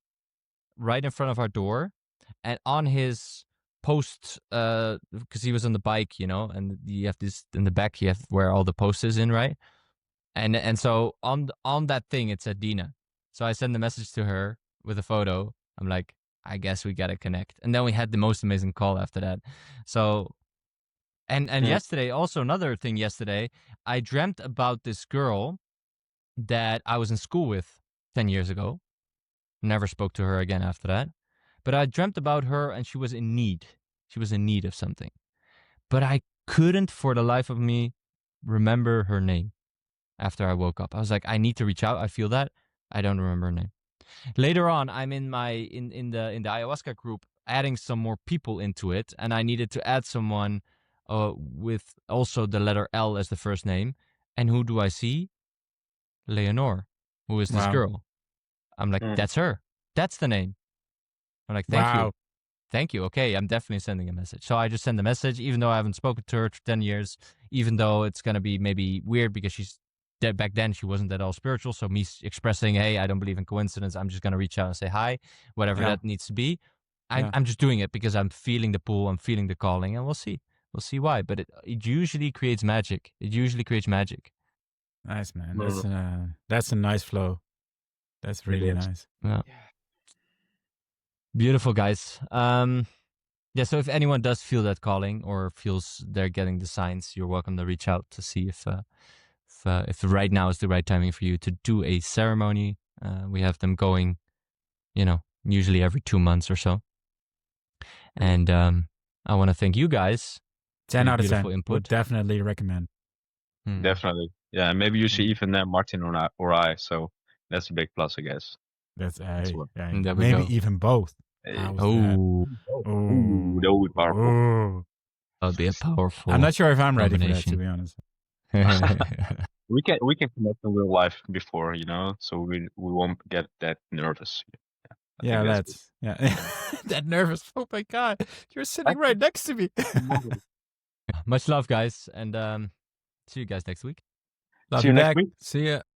right in front of our door, and on his post, because he was on the bike, and you have this in the back, you have where all the post is in, right? And so on that thing it said Dina. So I send the message to her with a photo. I'm like, I guess we gotta connect. And then we had the most amazing call after that. So and yesterday, also another thing yesterday, I dreamt about this girl that I was in school with 10 years ago. Never spoke to her again after that. But I dreamt about her and she was in need. She was in need of something. But I couldn't for the life of me remember her name after I woke up. I was like, I need to reach out. I feel that. I don't remember her name. Later on, I'm in the Ayahuasca group adding some more people into it, and I needed to add someone with also the letter L as the first name. And who do I see? Leonore, who is this girl. I'm like, that's her. That's the name. I'm like, thank you. Thank you. Okay, I'm definitely sending a message. So I just send a message, even though I haven't spoken to her for 10 years, even though it's going to be maybe weird because she's dead back then. She wasn't at all spiritual. So me expressing, hey, I don't believe in coincidence. I'm just going to reach out and say hi, whatever that needs to be. I'm just doing it because I'm feeling the pull. I'm feeling the calling, and we'll see. We'll see why. But it usually creates magic. It usually creates magic. Nice, man. That's a nice flow. That's really nice. Yeah. Beautiful, guys. So if anyone does feel that calling or feels they're getting the signs, you're welcome to reach out to see if right now is the right timing for you to do a ceremony. We have them going, usually every 2 months or so. And I want to thank you guys. 10 out of 10. Input. Would definitely recommend. Definitely. Yeah, maybe you see even Martin or I. So that's a big plus, I guess. That's maybe even both. That would be powerful. That would be a powerful. I'm not sure if I'm ready for that, to be honest. We can connect in real life before, so we won't get that nervous. That nervous. Oh my God, you're sitting right next to me. Much love, guys, and see you guys next week. See you next week. See ya.